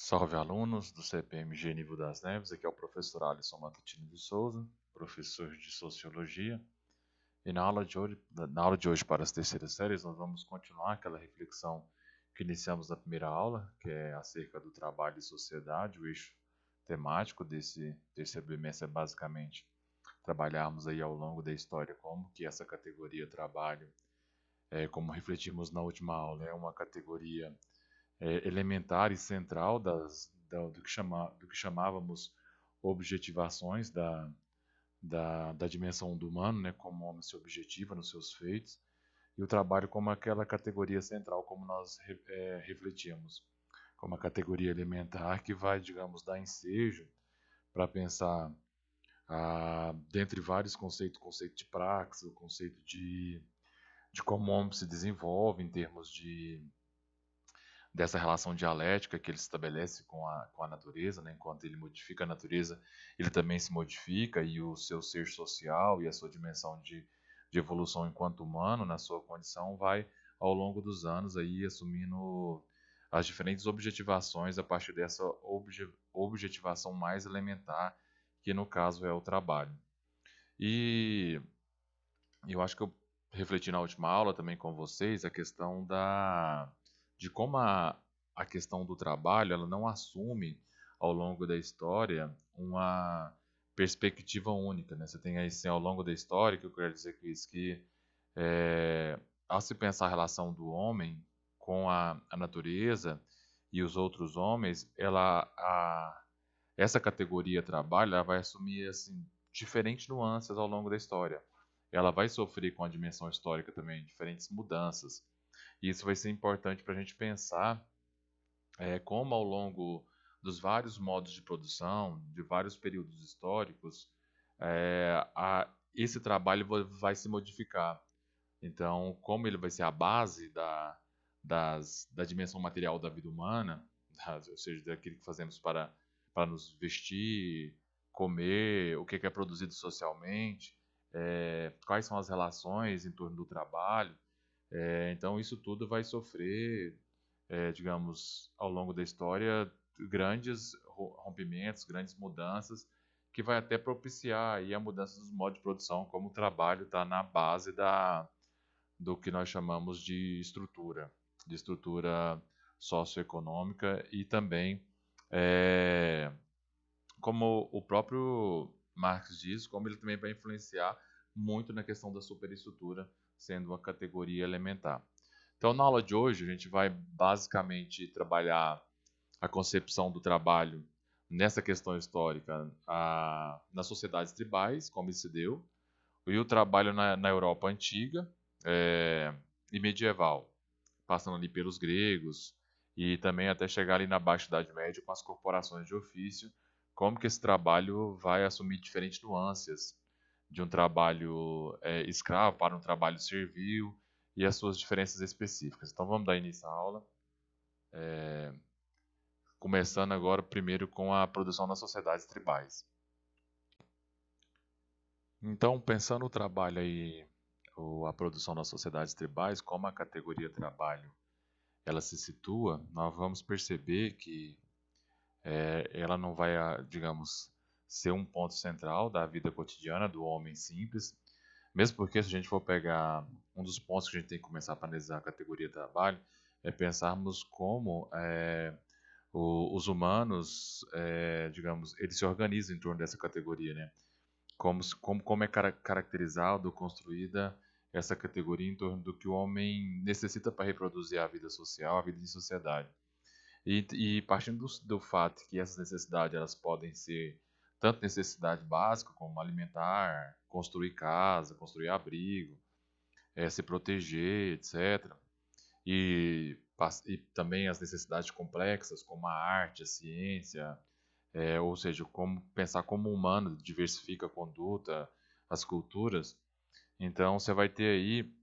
Salve alunos do CPMG Nível das Neves, aqui é o professor Alisson Matutino de Souza, professor de Sociologia. E na aula de hoje para as terceiras séries, nós vamos continuar aquela reflexão que iniciamos na primeira aula, que é acerca do trabalho e sociedade. O eixo temático desse terceiro bimestre é basicamente trabalharmos aí ao longo da história como que essa categoria trabalho, como refletimos na última aula, é uma categoria elementar e central do que chamávamos objetivações da dimensão do humano, né, como o homem se objetiva nos seus feitos, e o trabalho como aquela categoria central, como nós refletimos, como a categoria elementar que vai, digamos, dar ensejo para pensar, dentre vários conceitos, o conceito de praxis, o conceito de como o homem se desenvolve em termos dessa relação dialética que ele estabelece com a natureza, né? Enquanto ele modifica a natureza, ele também se modifica, e o seu ser social e a sua dimensão de evolução enquanto humano, na sua condição, vai, ao longo dos anos, aí, assumindo as diferentes objetivações a partir dessa objetivação mais elementar, que no caso é o trabalho. E eu acho que eu refleti na última aula também com vocês a questão de como a questão do trabalho ela não assume ao longo da história uma perspectiva única, né? Você tem aí assim, ao longo da história, que eu quero dizer com isso, que ao se pensar a relação do homem com a natureza e os outros homens, essa categoria trabalho ela vai assumir assim, diferentes nuances ao longo da história. Ela vai sofrer com a dimensão histórica também diferentes mudanças. E isso vai ser importante para a gente pensar como ao longo dos vários modos de produção, de vários períodos históricos, esse trabalho vai se modificar. Então, como ele vai ser a base da dimensão material da vida humana, ou seja, daquilo que fazemos para nos vestir, comer, o que é produzido socialmente, quais são as relações em torno do trabalho. Então, isso tudo vai sofrer, digamos, ao longo da história, grandes rompimentos, grandes mudanças, que vai até propiciar aí a mudança dos modos de produção, como o trabalho está na base do que nós chamamos de estrutura socioeconômica, e também, como o próprio Marx diz, como ele também vai influenciar muito na questão da superestrutura, sendo uma categoria elementar. Então, na aula de hoje, a gente vai basicamente trabalhar a concepção do trabalho nessa questão histórica nas sociedades tribais, como isso se deu, e o trabalho na Europa antiga e medieval, passando ali pelos gregos e também até chegar ali na Baixa Idade Média com as corporações de ofício, como que esse trabalho vai assumir diferentes nuances de um trabalho escravo para um trabalho servil e as suas diferenças específicas. Então vamos dar início à aula, começando agora primeiro com a produção nas sociedades tribais. Então, pensando o trabalho aí, a produção nas sociedades tribais, como a categoria trabalho ela se situa, nós vamos perceber que ela não vai, digamos, ser um ponto central da vida cotidiana do homem simples, mesmo porque se a gente for pegar um dos pontos que a gente tem que começar a analisar a categoria trabalho, é pensarmos como os humanos, digamos, eles se organizam em torno dessa categoria, né? Como é caracterizado, construída essa categoria em torno do que o homem necessita para reproduzir a vida social, a vida de sociedade. E partindo do fato que essas necessidades elas podem ser tanto necessidade básica como alimentar, construir casa, construir abrigo, se proteger, etc. E também as necessidades complexas como a arte, a ciência, ou seja, como pensar como o humano diversifica a conduta, as culturas. Então você vai ter aí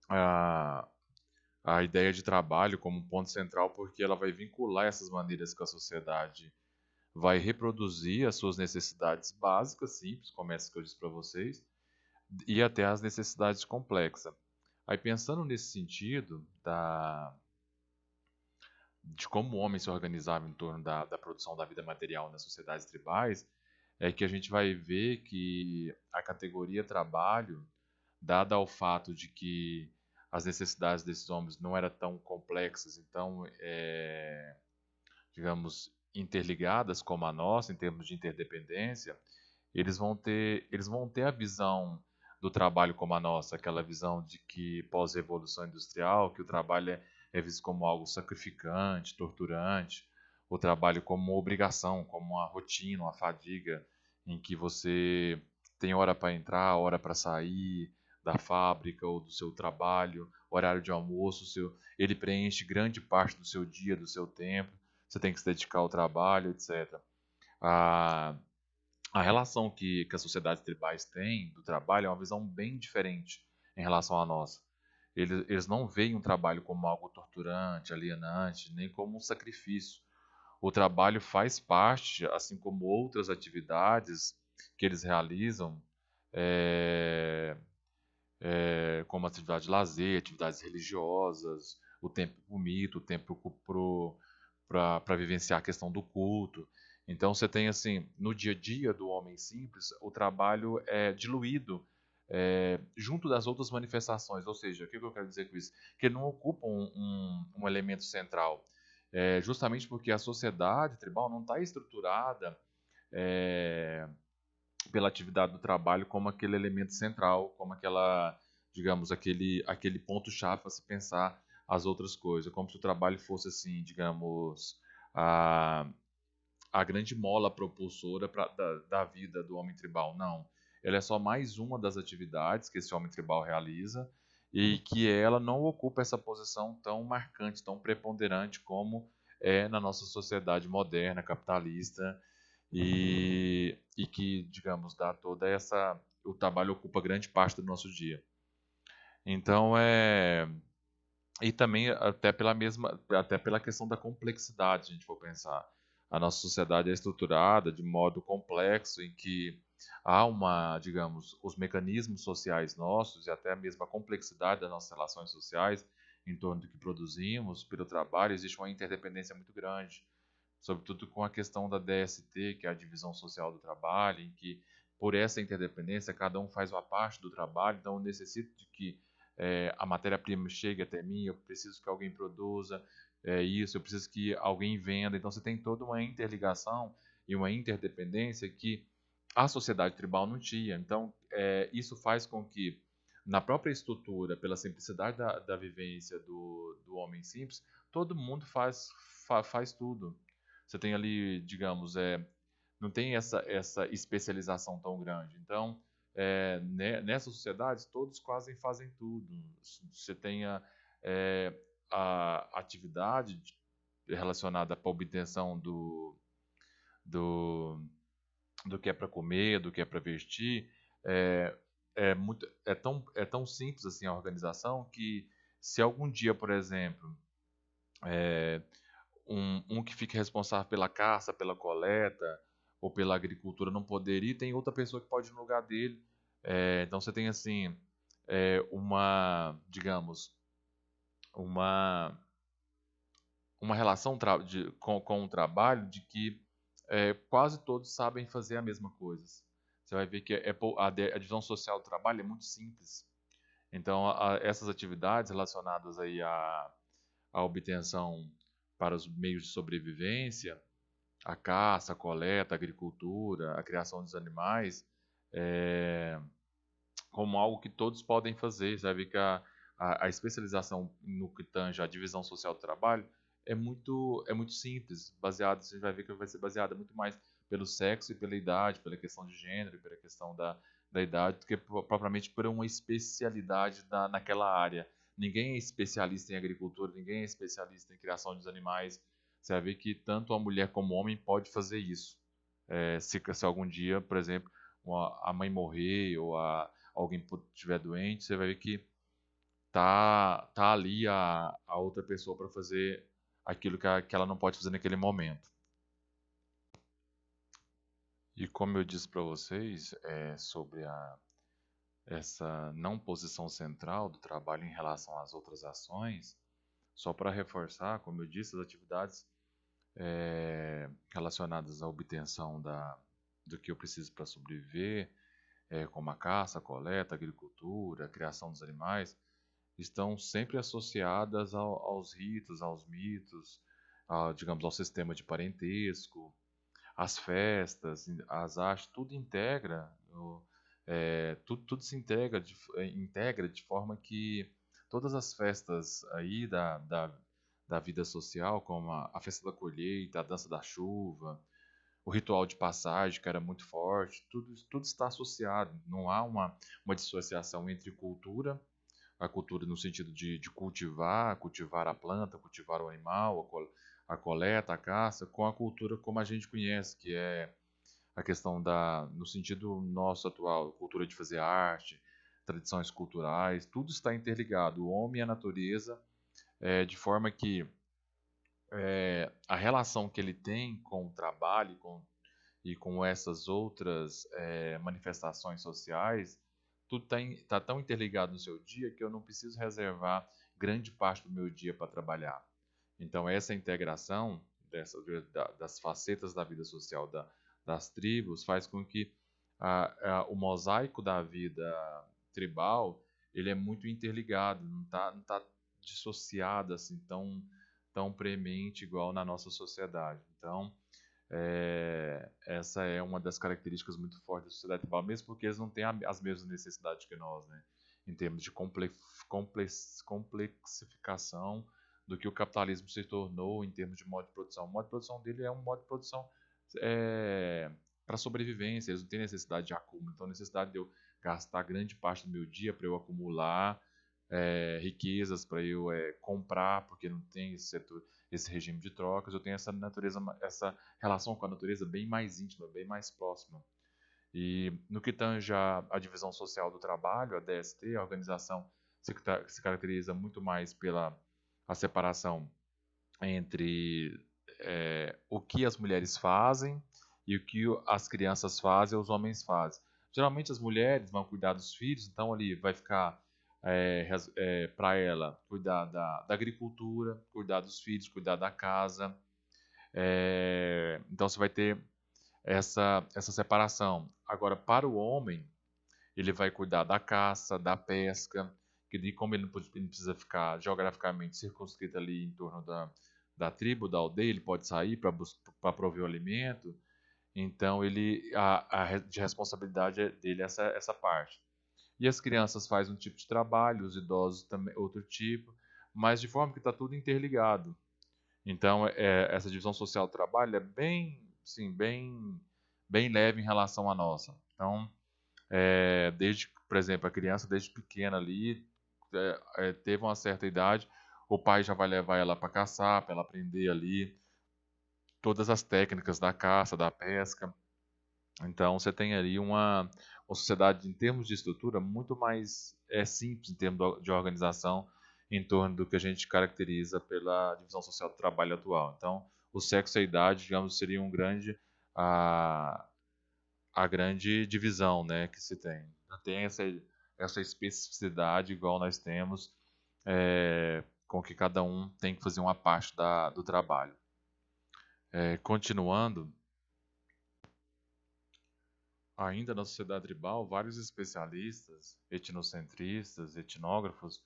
a, a ideia de trabalho como um ponto central, porque ela vai vincular essas maneiras que a sociedade vai reproduzir as suas necessidades básicas, simples, como essa que eu disse para vocês, e até as necessidades complexas. Aí pensando nesse sentido de como o homem se organizava em torno da produção da vida material nas sociedades tribais, é que a gente vai ver que a categoria trabalho, dada ao fato de que as necessidades desses homens não eram tão complexas, então, digamos, interligadas como a nossa, em termos de interdependência, eles vão ter a visão do trabalho como a nossa, aquela visão de que pós-revolução industrial, que o trabalho é visto como algo sacrificante, torturante, o trabalho como uma obrigação, como uma rotina, uma fadiga, em que você tem hora para entrar, hora para sair da fábrica ou do seu trabalho, horário de almoço, ele preenche grande parte do seu dia, do seu tempo, você tem que se dedicar ao trabalho, etc. A, a relação que as sociedades tribais têm do trabalho é uma visão bem diferente em relação à nossa. Eles não veem o trabalho como algo torturante, alienante, nem como um sacrifício. O trabalho faz parte, assim como outras atividades que eles realizam, é, como atividade de lazer, atividades religiosas, o tempo para o mito, o tempo para vivenciar a questão do culto. Então você tem assim, no dia a dia do homem simples, o trabalho é diluído junto das outras manifestações. Ou seja, o que eu quero dizer com isso? Que ele não ocupa um elemento central. Justamente porque a sociedade tribal não está estruturada é, pela atividade do trabalho como aquele elemento central, como aquela, digamos, aquele ponto-chave para se pensar as outras coisas, como se o trabalho fosse assim, digamos, a, a grande mola propulsora da vida do homem tribal. Não, ela é só mais uma das atividades que esse homem tribal realiza e que ela não ocupa essa posição tão marcante, tão preponderante como é na nossa sociedade moderna, capitalista, e que, digamos, dá toda essa. O trabalho ocupa grande parte do nosso dia. Então, e também até pela questão da complexidade, se a gente for pensar. A nossa sociedade é estruturada de modo complexo em que há digamos, os mecanismos sociais nossos e até mesmo a complexidade das nossas relações sociais em torno do que produzimos pelo trabalho, existe uma interdependência muito grande, sobretudo com a questão da DST, que é a divisão social do trabalho, em que por essa interdependência cada um faz uma parte do trabalho, então eu necessito de que a matéria-prima chegue até mim, eu preciso que alguém produza isso, eu preciso que alguém venda, então você tem toda uma interligação e uma interdependência que a sociedade tribal não tinha, então isso faz com que na própria estrutura, pela simplicidade da vivência do homem simples, todo mundo faz tudo. Você tem ali, digamos, não tem essa especialização tão grande. Então, nessas sociedades, todos quase fazem tudo. Você tem a atividade relacionada à obtenção do, do que é para comer, do que é para vestir, é, é tão simples assim a organização que se algum dia, por exemplo, é, um que fique responsável pela caça, pela coleta ou pela agricultura não poder ir, tem outra pessoa que pode ir no lugar dele. Então você tem assim digamos, uma uma relação com o trabalho de que quase todos sabem fazer a mesma coisa. Você vai ver que a divisão social do trabalho é muito simples. Então, essas atividades relacionadas aí à obtenção para os meios de sobrevivência, a caça, a coleta, a agricultura, a criação dos animais, como algo que todos podem fazer. Você vai ver que a especialização no que tange a divisão social do trabalho é muito simples, você vai ver que vai ser baseada muito mais pelo sexo e pela idade, pela questão de gênero e pela questão da idade, do que propriamente por uma especialidade naquela área. Ninguém é especialista em agricultura, ninguém é especialista em criação de animais. Você vai ver que tanto a mulher como o homem pode fazer isso. Se algum dia, por exemplo, a mãe morrer ou alguém estiver doente, você vai ver que tá ali a outra pessoa para fazer aquilo que ela não pode fazer naquele momento. E como eu disse para vocês, sobre essa não posição central do trabalho em relação às outras ações, Só para reforçar, como eu disse, as atividades relacionadas à obtenção do que eu preciso para sobreviver, como a caça, a coleta, a agricultura, a criação dos animais, estão sempre associadas aos ritos, aos mitos, digamos, ao sistema de parentesco, às festas, às artes, tudo integra, tudo se integra de forma que todas as festas aí da vida social, como a festa da colheita, a dança da chuva, o ritual de passagem, que era muito forte, tudo está associado. Não há uma dissociação entre cultura, a cultura no sentido de cultivar a planta, cultivar o animal, a coleta, a caça, com a cultura como a gente conhece, que é a questão no sentido nosso atual, cultura de fazer arte, tradições culturais, tudo está interligado, o homem e a natureza, de forma que a relação que ele tem com o trabalho e com essas outras manifestações sociais, tudo está tão interligado no seu dia que eu não preciso reservar grande parte do meu dia para trabalhar. Então, essa integração das facetas da vida social das tribos faz com que o mosaico da vida tribal ele é muito interligado, não tá dissociado assim tão premente igual na nossa sociedade. Então, essa é uma das características muito fortes da sociedade tribal, mesmo porque eles não têm as mesmas necessidades que nós, né? Em termos de complexificação do que o capitalismo se tornou em termos de modo de produção. O modo de produção dele é um modo de produção para sobrevivência, eles não têm necessidade de acúmulo, então a necessidade de eu gastar grande parte do meu dia para eu acumular riquezas, para eu comprar, porque não tem esse regime de trocas, eu tenho essa natureza, essa relação com a natureza bem mais íntima, bem mais próxima. E no que tange a divisão social do trabalho, a DST, a organização se caracteriza muito mais pela a separação entre o que as mulheres fazem e o que as crianças fazem e os homens fazem. Geralmente as mulheres vão cuidar dos filhos, então ali vai ficar para ela cuidar da agricultura, cuidar dos filhos, cuidar da casa. Então você vai ter essa separação. Agora, para o homem, ele vai cuidar da caça, da pesca, que como ele não precisa ficar geograficamente circunscrito ali em torno da tribo, da aldeia, ele pode sair para prover o alimento. Então, de responsabilidade dele essa parte. E as crianças fazem um tipo de trabalho, os idosos também outro tipo, mas de forma que está tudo interligado. Então, essa divisão social do trabalho é bem, sim, bem leve em relação à nossa. Então, por exemplo, a criança desde pequena ali teve uma certa idade, o pai já vai levar ela para caçar, para ela aprender ali todas as técnicas da caça, da pesca. Então, você tem ali uma sociedade, em termos de estrutura, muito mais simples em termos de organização, em torno do que a gente caracteriza pela divisão social do trabalho atual. Então, o sexo e a idade, digamos, seria a grande divisão, né, que se tem. Não tem essa especificidade igual nós temos, com que cada um tem que fazer uma parte do trabalho. Continuando, ainda na sociedade tribal, vários especialistas, etnocentristas, etnógrafos,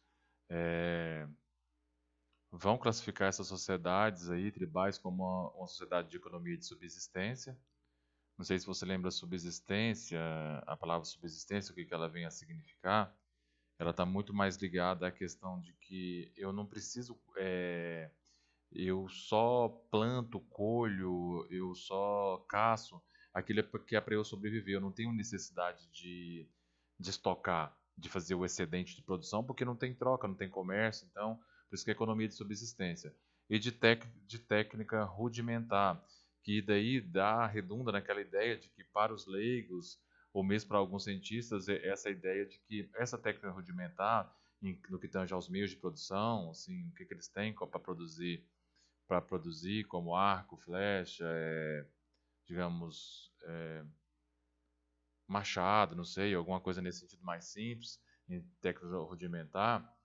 vão classificar essas sociedades aí tribais como uma sociedade de economia de subsistência. Não sei se você lembra subsistência, a palavra subsistência, o que ela vem a significar. Ela está muito mais ligada à questão de que eu não preciso, eu só planto, colho, eu só caço aquilo que é para eu sobreviver. Eu não tenho necessidade de estocar, de fazer o excedente de produção, porque não tem troca, não tem comércio. Então, por isso que é economia de subsistência. E de técnica rudimentar, que daí redunda naquela ideia de que para os leigos, ou mesmo para alguns cientistas, essa ideia de que essa técnica rudimentar, no que tange aos meios de produção, assim, o que eles têm para produzir, como arco, flecha, digamos, machado, não sei, alguma coisa nesse sentido mais simples, em técnica rudimentar,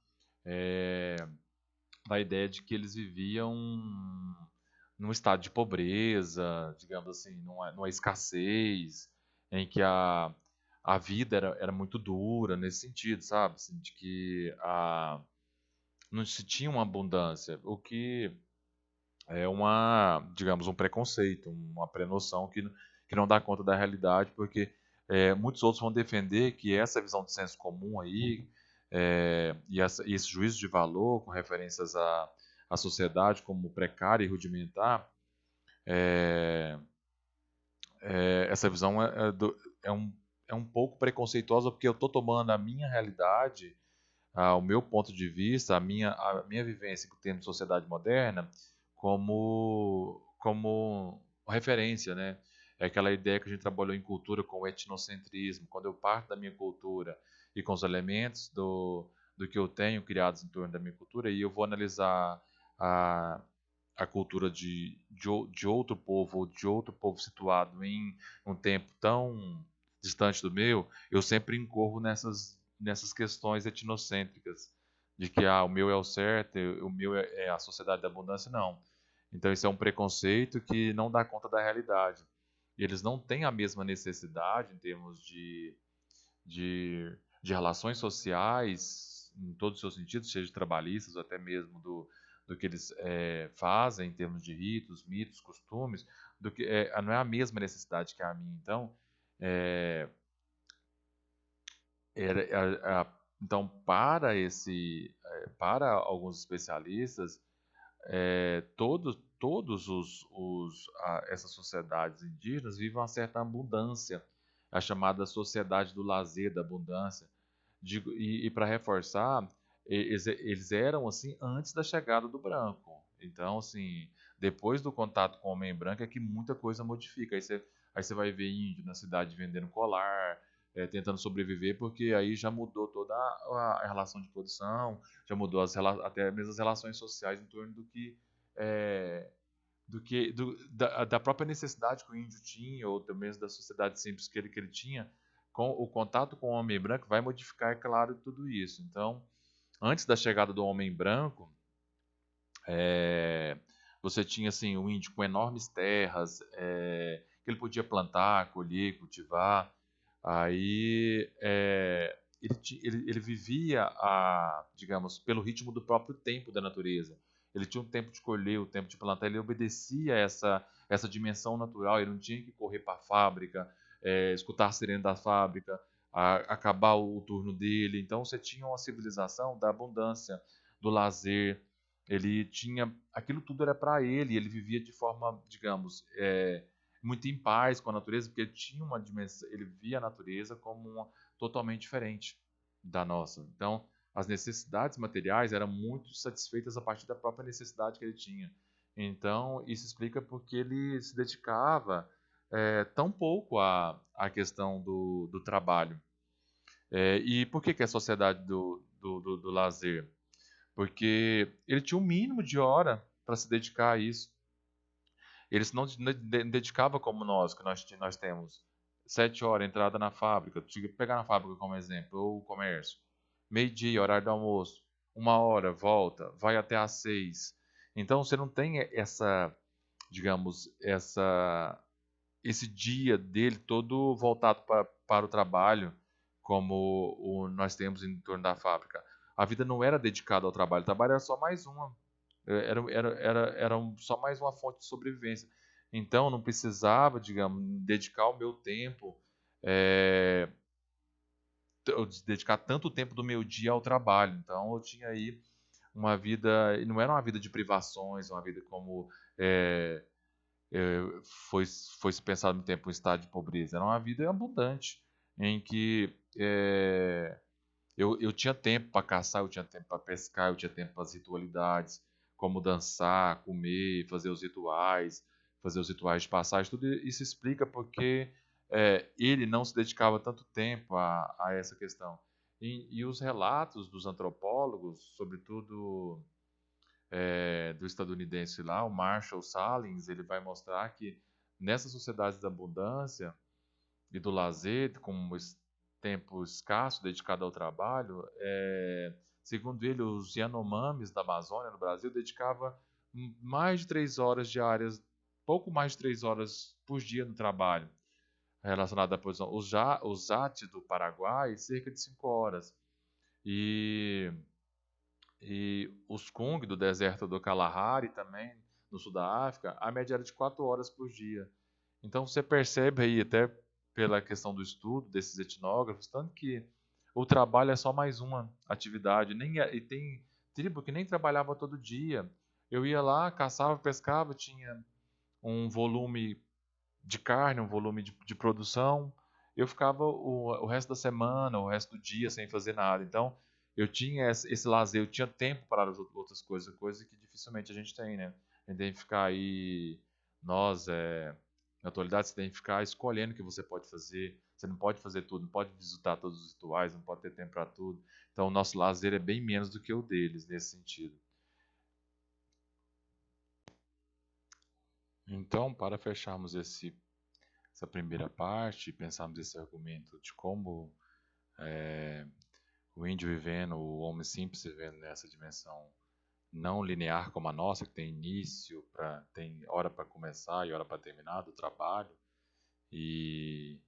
da ideia de que eles viviam num estado de pobreza, digamos assim, numa escassez, em que a vida era muito dura nesse sentido, sabe? Assim, de que não se tinha uma abundância, o que é digamos, um preconceito, uma pré-noção que não dá conta da realidade, porque muitos outros vão defender que essa visão de senso comum aí, e esse juízo de valor com referências à sociedade como precária e rudimentar, é, essa visão é um pouco preconceituosa, porque eu estou tomando a minha realidade, o meu ponto de vista, a minha vivência com o termo de sociedade moderna, como referência, né? É aquela ideia que a gente trabalhou em cultura com o etnocentrismo, quando eu parto da minha cultura e com os elementos do que eu tenho criados em torno da minha cultura, e eu vou analisar a, a cultura de outro povo, ou de outro povo situado em um tempo tão distante do meu, eu sempre incorro nessas questões etnocêntricas, de que o meu é o certo, o meu é a sociedade da abundância, não. Então isso é um preconceito que não dá conta da realidade. E eles não têm a mesma necessidade em termos de relações sociais, em todos os seus sentidos, seja trabalhistas ou até mesmo do que eles fazem em termos de ritos, mitos, costumes, do que não é a mesma necessidade que a minha. Então, é, então para alguns especialistas, todos essas sociedades indígenas vivem uma certa abundância, a chamada sociedade do lazer, da abundância. E para reforçar, eles eram assim antes da chegada do branco. Então, assim, depois do contato com o homem branco é que muita coisa modifica. Aí você vai ver índio na cidade vendendo colar, tentando sobreviver, porque aí já mudou toda a relação de produção, já mudou até mesmo as relações sociais em torno é, da própria necessidade que o índio tinha, ou também da sociedade simples que ele tinha, com o contato com o homem branco vai modificar, é claro, tudo isso. Então, antes da chegada do homem branco, é, você tinha assim um índio com enormes terras, que ele podia plantar, colher, cultivar. Aí ele vivia digamos, pelo ritmo do próprio tempo da natureza. Ele tinha um tempo de colher, o tempo de plantar, ele obedecia essa dimensão natural, ele não tinha que correr para a fábrica, escutar a sirene da fábrica, acabar o turno dele. Então você tinha uma civilização da abundância, do lazer, ele tinha, aquilo tudo era para ele vivia de forma, digamos, muito em paz com a natureza, porque ele tinha uma dimensão, ele via a natureza como totalmente diferente da nossa. Então, as necessidades materiais eram muito satisfeitas a partir da própria necessidade que ele tinha. Então, isso explica porque ele se dedicava tão pouco à questão do trabalho. E por que a sociedade do lazer? Porque ele tinha um mínimo de hora para se dedicar a isso. Ele não se dedicava como nós, que nós temos 7 horas, entrada na fábrica, pegar na fábrica como exemplo, ou o comércio, meio-dia, horário do almoço, 1 hora, volta, vai até às 6. Então você não tem digamos, esse dia dele todo voltado para o trabalho, como nós temos em torno da fábrica. A vida não era dedicada ao trabalho, o trabalho era só mais uma, só mais uma fonte de sobrevivência. Então, não precisava, digamos, dedicar o meu tempo, é, dedicar tanto tempo do meu dia ao trabalho. Então, eu tinha aí uma vida, não era uma vida de privações, uma vida como é, é, foi, foi se pensado no tempo um estado de pobreza. Era uma vida abundante, em que eu tinha tempo para caçar, eu tinha tempo para pescar, eu tinha tempo para as ritualidades, como dançar, comer, fazer os rituais de passagem. Tudo isso explica porque ele não se dedicava tanto tempo a essa questão. E os relatos dos antropólogos, sobretudo do estadunidense lá, o Marshall Salins, ele vai mostrar que nessas sociedades da abundância e do lazer, com tempo escasso dedicado ao trabalho, segundo ele, os Yanomamis da Amazônia, no Brasil, dedicavam mais de 3 horas diárias, pouco mais de 3 horas por dia no trabalho, relacionado à produção. Os Ati do Paraguai, cerca de 5 horas. E os Kung do deserto do Kalahari também, no sul da África, a média era de 4 horas por dia. Então você percebe aí, até pela questão do estudo desses etnógrafos, tanto que o trabalho é só mais uma atividade. E tem tribo que nem trabalhava todo dia. Eu ia lá, caçava, pescava, tinha um volume de carne, um volume de produção. Eu ficava o resto da semana, o resto do dia sem fazer nada. Então, eu tinha esse lazer, eu tinha tempo para as outras coisas, coisa que dificilmente a gente tem, né? A gente tem que ficar aí, nós, na atualidade, você tem que ficar escolhendo o que você pode fazer. Você não pode fazer tudo, não pode visitar todos os rituais, não pode ter tempo para tudo. Então, o nosso lazer é bem menos do que o deles, nesse sentido. Então, para fecharmos essa primeira parte, pensarmos esse argumento de como o índio vivendo, o homem simples vivendo nessa dimensão não linear como a nossa, que tem início, tem hora para começar e hora para terminar do trabalho, e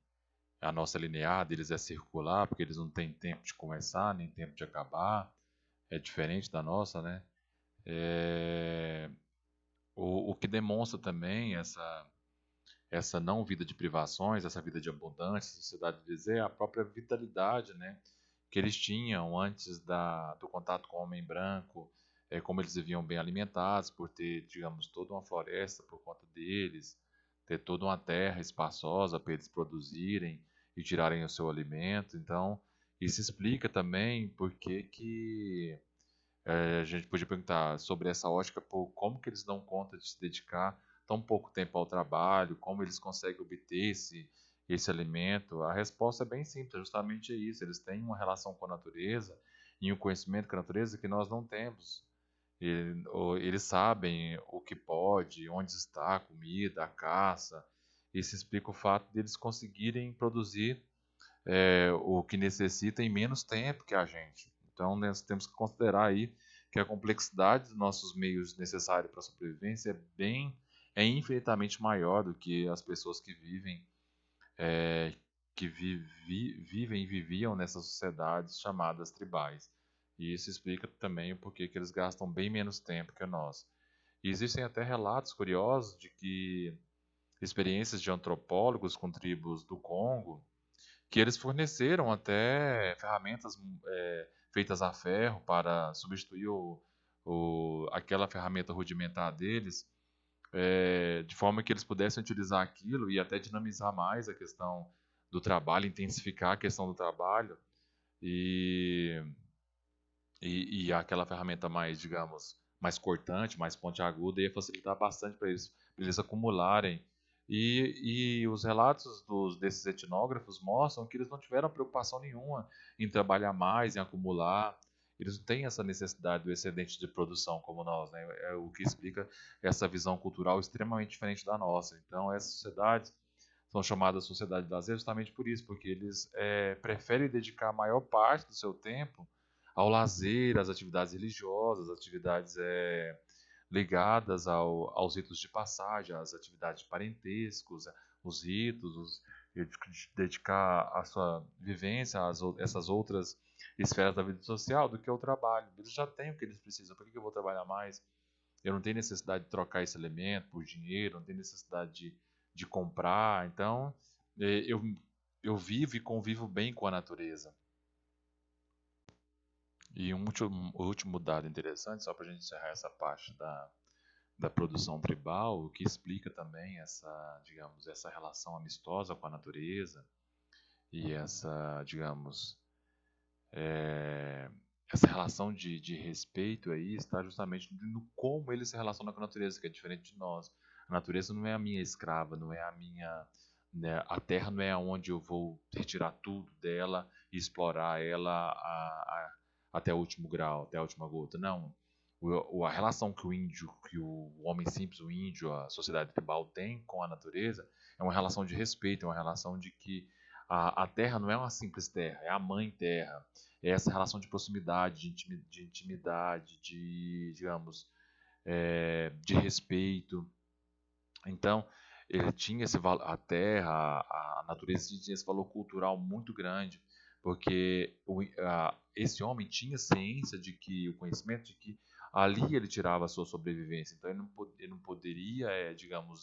a nossa linear deles é circular, porque eles não têm tempo de começar, nem tempo de acabar, é diferente da nossa, né? O que demonstra também essa não vida de privações, essa vida de abundância, essa sociedade de dizer, a própria vitalidade, né, que eles tinham antes do contato com o homem branco, como eles viviam bem alimentados, por ter, digamos, toda uma floresta por conta deles, ter toda uma terra espaçosa para eles produzirem e tirarem o seu alimento. Então, isso explica também por que a gente podia perguntar sobre essa ótica, pô, como que eles dão conta de se dedicar tão pouco tempo ao trabalho, como eles conseguem obter esse alimento? A resposta é bem simples, é justamente isso. Eles têm uma relação com a natureza e um conhecimento com a natureza que nós não temos. Eles sabem o que pode, onde está a comida, a caça. Isso explica o fato deles conseguirem produzir o que necessita em menos tempo que a gente. Então, nós temos que considerar aí que a complexidade dos nossos meios necessários para a sobrevivência é infinitamente maior do que as pessoas que é, vivem e viviam nessas sociedades chamadas tribais. E isso explica também o porquê que eles gastam bem menos tempo que nós. E existem até relatos curiosos de que experiências de antropólogos com tribos do Congo que eles forneceram até ferramentas feitas a ferro para substituir aquela ferramenta rudimentar deles, de forma que eles pudessem utilizar aquilo e até dinamizar mais a questão do trabalho, intensificar a questão do trabalho e, e aquela ferramenta mais, digamos, mais cortante, mais pontiaguda, ia facilitar bastante para eles acumularem. E os relatos desses etnógrafos mostram que eles não tiveram preocupação nenhuma em trabalhar mais, em acumular. Eles não têm essa necessidade do excedente de produção como nós, né? É o que explica essa visão cultural extremamente diferente da nossa. Então, essas sociedades são chamadas sociedade de lazer justamente por isso, porque eles preferem dedicar a maior parte do seu tempo ao lazer, às atividades religiosas, atividades ligadas aos ritos de passagem, às atividades de parentescos, os ritos, dedicar a sua vivência a essas outras esferas da vida social do que ao trabalho. Eles já têm o que eles precisam, por que eu vou trabalhar mais? Eu não tenho necessidade de trocar esse elemento por dinheiro, não tenho necessidade de comprar. Então, eu vivo e convivo bem com a natureza. E um último dado interessante, só para a gente encerrar essa parte da produção tribal, o que explica também digamos, essa relação amistosa com a natureza e digamos, essa relação de respeito aí está justamente no como ele se relaciona com a natureza, que é diferente de nós. A natureza não é a minha escrava, não é a minha, né, a terra não é onde eu vou retirar tudo dela e explorar ela até o último grau, até a última gota. Não. A relação que o homem simples, o índio, a sociedade tribal tem com a natureza é uma relação de respeito, é uma relação de que A terra não é uma simples terra, é a mãe terra. É essa relação de proximidade, de intimidade, digamos, de respeito. Então, ele tinha a terra, a natureza tinha esse valor cultural muito grande, porque esse homem tinha ciência de que, o conhecimento de que ali ele tirava a sua sobrevivência. Então, ele não poderia, digamos,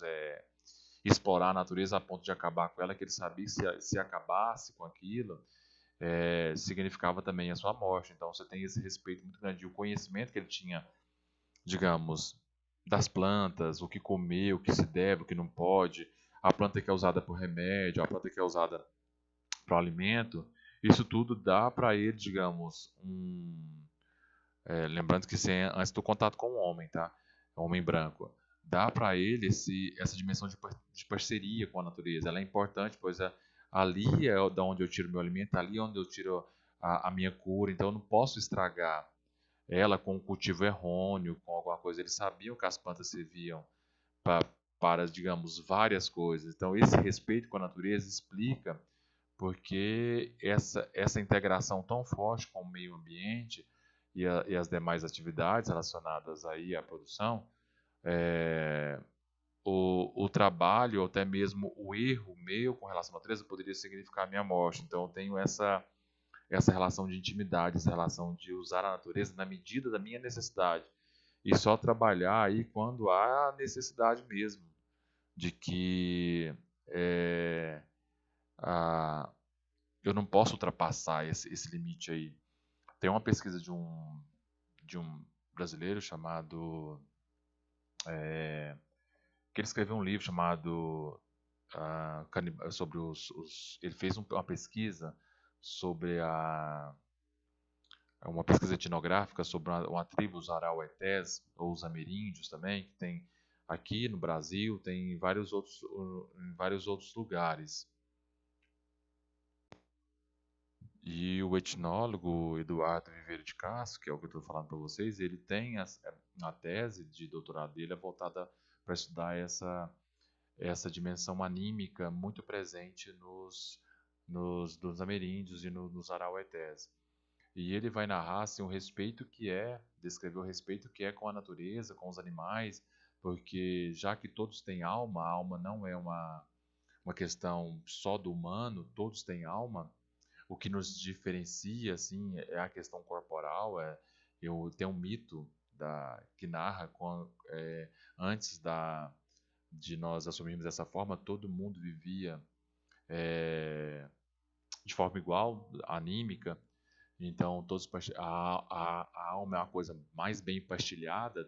explorar a natureza a ponto de acabar com ela, que ele sabia que se acabasse com aquilo, significava também a sua morte. Então, você tem esse respeito muito grande. E o conhecimento que ele tinha, digamos, das plantas, o que comer, o que se deve, o que não pode, a planta que é usada para remédio, a planta que é usada para alimento, isso tudo dá para ele, digamos, lembrando que isso é antes do contato com o homem, tá? O homem branco. Dá para ele essa dimensão de parceria com a natureza. Ela é importante, pois ali é da onde eu tiro meu alimento, ali é onde eu tiro a minha cura, então eu não posso estragar ela com um cultivo errôneo, com alguma coisa. Eles sabiam que as plantas serviam para, digamos, várias coisas. Então, esse respeito com a natureza explica porque essa integração tão forte com o meio ambiente e as demais atividades relacionadas aí à produção, é, o trabalho, ou até mesmo o erro meu com relação à natureza poderia significar a minha morte. Então, eu tenho essa relação de intimidade, essa relação de usar a natureza na medida da minha necessidade. E só trabalhar aí quando há necessidade mesmo de que a, eu não posso ultrapassar esse limite aí. Tem uma pesquisa de um brasileiro chamado. Que ele escreveu um livro chamado. Sobre ele fez uma pesquisa sobre uma pesquisa etnográfica sobre uma tribo, os Arauetés, ou os Ameríndios também, que tem aqui no Brasil, tem em vários outros lugares. E o etnólogo Eduardo Viveiro de Castro, que é o que eu estou falando para vocês, ele tem a tese de doutorado dele voltada para estudar essa dimensão anímica muito presente nos ameríndios e nos arauetés. E ele vai narrar assim, descrever o respeito que é com a natureza, com os animais, porque já que todos têm alma, a alma não é uma questão só do humano, todos têm alma. O que nos diferencia assim é a questão corporal. Eu tenho um mito que narra antes de nós assumirmos essa forma, todo mundo vivia de forma igual, anímica. Então, a alma é uma coisa mais bem pastilhada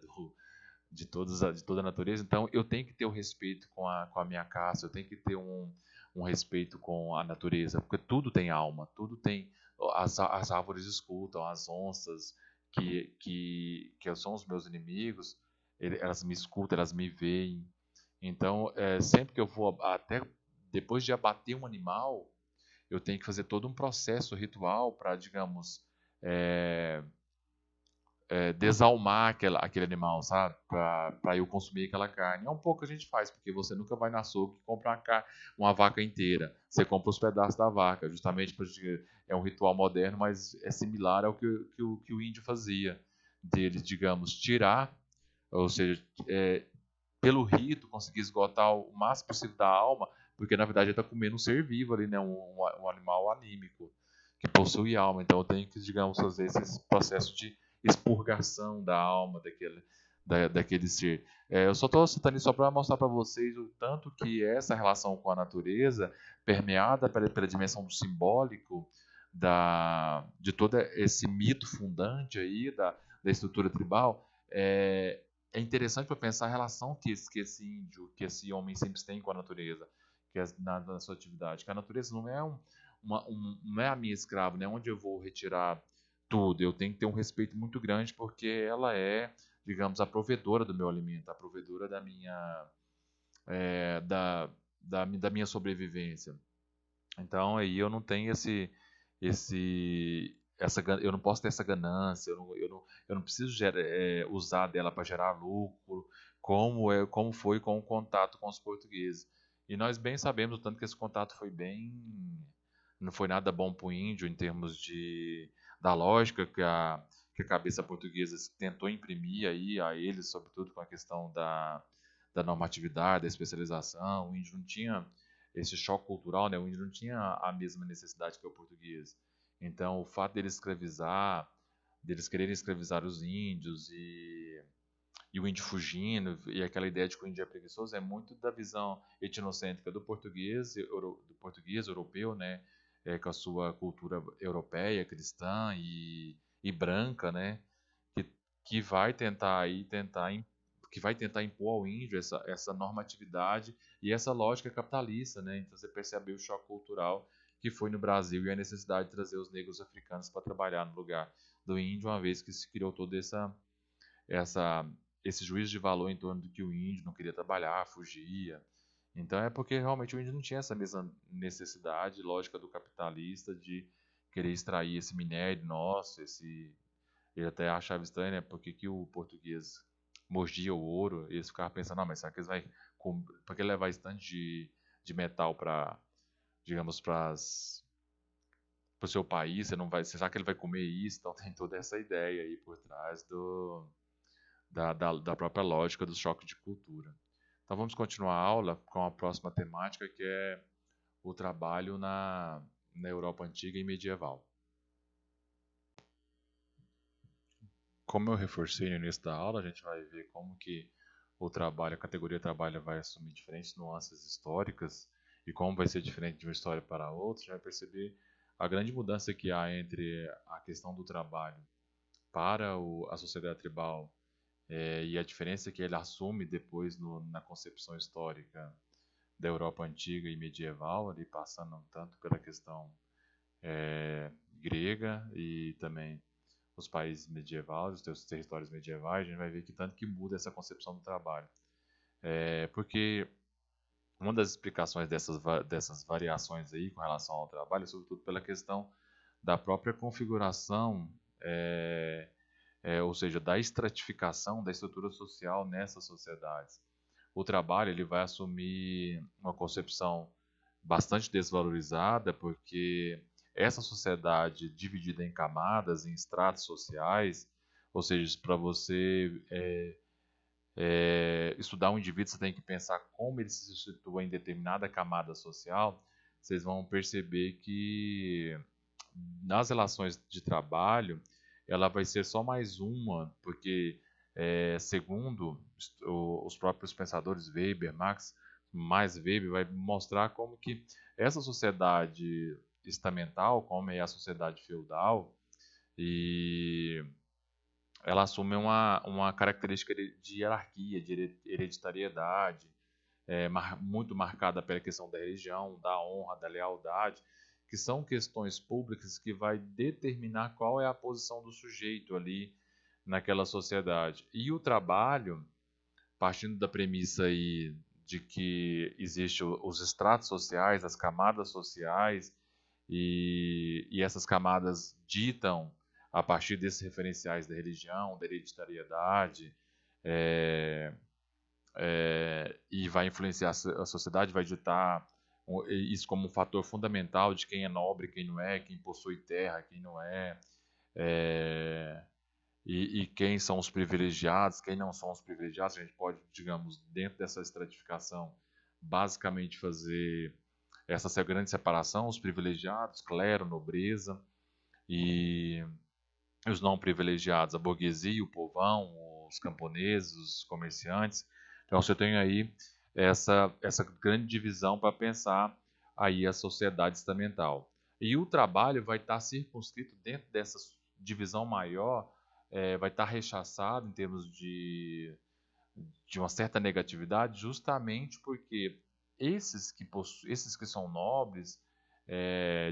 de toda a natureza. Então, eu tenho que ter o respeito com a minha caça, eu tenho que ter um respeito com a natureza, porque tudo tem alma, tudo tem. As árvores escutam, as onças, que são os meus inimigos, elas me escutam, elas me veem. Então, sempre que eu vou, até depois de abater um animal, eu tenho que fazer todo um processo ritual para, digamos, é, desalmar aquele animal, sabe? Para eu consumir aquela carne. É um pouco que a gente faz, porque você nunca vai na açougue e compra uma vaca inteira. Você compra os pedaços da vaca, justamente porque é um ritual moderno, mas é similar ao que o índio fazia. Dele, digamos, tirar, ou seja, pelo rito, conseguir esgotar o máximo possível da alma, porque na verdade ele está comendo um ser vivo ali, né? Um animal anímico que possui alma. Então eu tenho que, digamos, fazer esse processo de expurgação da alma daquele ser. Eu só estou citando isso só para mostrar para vocês o tanto que essa relação com a natureza, permeada pela dimensão do simbólico, de todo esse mito fundante aí da estrutura tribal, é interessante para pensar a relação que esse índio, que esse homem sempre tem com a natureza, que é na sua atividade. Que a natureza não é não é a minha escrava, né? Onde eu vou retirar tudo. Eu tenho que ter um respeito muito grande porque ela é, digamos, a provedora do meu alimento, a provedora é, da, da minha sobrevivência. Então aí eu não tenho eu não posso ter essa ganância, eu não preciso usar dela para gerar lucro, como foi com o contato com os portugueses. E nós bem sabemos o tanto que esse contato foi bem não foi nada bom para o índio em termos da lógica que a cabeça portuguesa tentou imprimir aí a eles, sobretudo com a questão da normatividade, da especialização. O índio não tinha esse choque cultural, né? O índio não tinha a mesma necessidade que o português. Então, o fato deles quererem escravizar os índios e o índio fugindo, e aquela ideia de que o índio é preguiçoso, é muito da visão etnocêntrica do português europeu, né, com a sua cultura europeia, cristã e branca, né, que, que vai tentar que vai tentar impor ao índio essa normatividade e essa lógica capitalista, né. Então você percebe o choque cultural que foi no Brasil e a necessidade de trazer os negros africanos para trabalhar no lugar do índio, uma vez que se criou toda essa esse juízo de valor em torno do que o índio não queria trabalhar, fugia. Então é porque realmente o índio não tinha essa mesma necessidade lógica do capitalista de querer extrair esse minério nosso, ele até achava estranho, né? Porque que o português mordia o ouro, e eles ficavam pensando, não, mas será que eles para que levar esse tanto de metal para, digamos, para o seu país, você não vai, será que ele vai comer isso? Então tem toda essa ideia aí por trás da própria lógica do choque de cultura. Então vamos continuar a aula com a próxima temática, que é o trabalho na Europa antiga e medieval. Como eu reforcei no início da aula, a gente vai ver como que a categoria trabalho vai assumir diferentes nuances históricas e como vai ser diferente de uma história para outra. A gente vai perceber a grande mudança que há entre a questão do trabalho para a sociedade tribal e a diferença que ele assume depois na concepção histórica da Europa antiga e medieval, ali passando tanto pela questão grega e também os países medievais, os seus territórios medievais, a gente vai ver que tanto que muda essa concepção do trabalho. Porque uma das explicações dessas variações aí com relação ao trabalho é sobretudo pela questão da própria configuração, ou seja, da estratificação da estrutura social nessas sociedades. O trabalho ele vai assumir uma concepção bastante desvalorizada, porque essa sociedade dividida em camadas, em estratos sociais, ou seja, para você estudar um indivíduo, você tem que pensar como ele se situa em determinada camada social. Vocês vão perceber que nas relações de trabalho, ela vai ser só mais uma, porque segundo os próprios pensadores Weber, Marx, mais Weber, vai mostrar como que essa sociedade estamental, como é a sociedade feudal, e ela assume uma característica de hierarquia, de hereditariedade, muito marcada pela questão da religião, da honra, da lealdade, que são questões públicas que vai determinar qual é a posição do sujeito ali naquela sociedade. E o trabalho, partindo da premissa aí de que existem os estratos sociais, as camadas sociais, e essas camadas ditam, a partir desses referenciais da religião, da hereditariedade, é, e vai influenciar a sociedade, vai ditar isso como um fator fundamental de quem é nobre, quem não é, quem possui terra, quem não é, e quem são os privilegiados, quem não são os privilegiados. A gente pode, digamos, dentro dessa estratificação, basicamente fazer essa grande separação, os privilegiados, clero, nobreza, e os não privilegiados, a burguesia, o povão, os camponeses, os comerciantes. Então você tem aí essa grande divisão para pensar aí a sociedade estamental. E o trabalho vai estar circunscrito dentro dessa divisão maior, vai estar rechaçado em termos de uma certa negatividade, justamente porque esses que são nobres,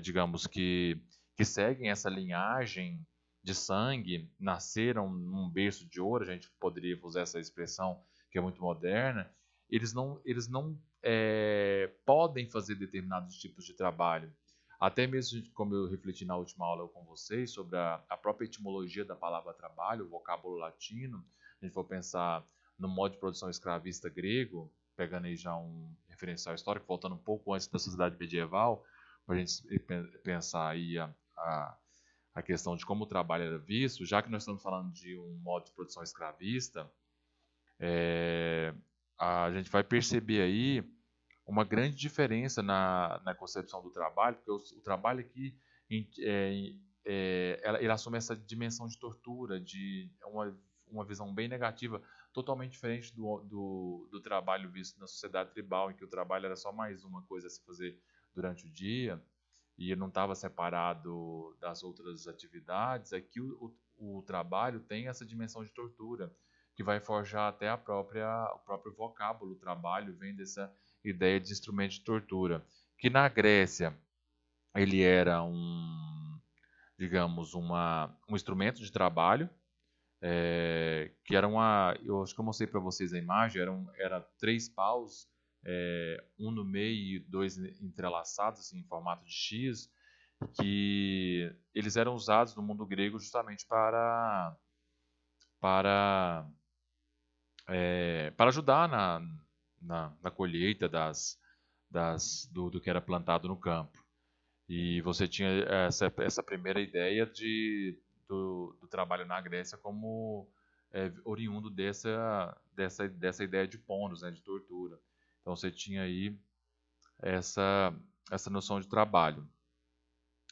digamos que seguem essa linhagem de sangue, nasceram num berço de ouro, a gente poderia usar essa expressão que é muito moderna, eles não podem fazer determinados tipos de trabalho. Até mesmo, como eu refleti na última aula com vocês, sobre a própria etimologia da palavra trabalho, o vocábulo latino, a gente for pensar no modo de produção escravista grego, pegando aí já um referencial histórico, voltando um pouco antes da sociedade medieval, para a gente pensar aí a questão de como o trabalho era visto, já que nós estamos falando de um modo de produção escravista, é, a gente vai perceber aí uma grande diferença na concepção do trabalho, porque o trabalho aqui ele assume essa dimensão de tortura, de uma visão bem negativa, totalmente diferente do trabalho visto na sociedade tribal, em que o trabalho era só mais uma coisa a se fazer durante o dia e ele não estava separado das outras atividades. Aqui o trabalho tem essa dimensão de tortura, que vai forjar até o próprio vocábulo. O trabalho vem dessa ideia de instrumento de tortura, que na Grécia ele era digamos, um instrumento de trabalho, que era eu acho que eu mostrei para vocês a imagem, era 3 paus, um no meio e 2 entrelaçados, assim, em formato de X, que eles eram usados no mundo grego justamente para, para ajudar na colheita do que era plantado no campo. E você tinha essa primeira ideia do trabalho na Grécia como oriundo dessa ideia de pônus, né, de tortura. Então você tinha aí essa noção de trabalho.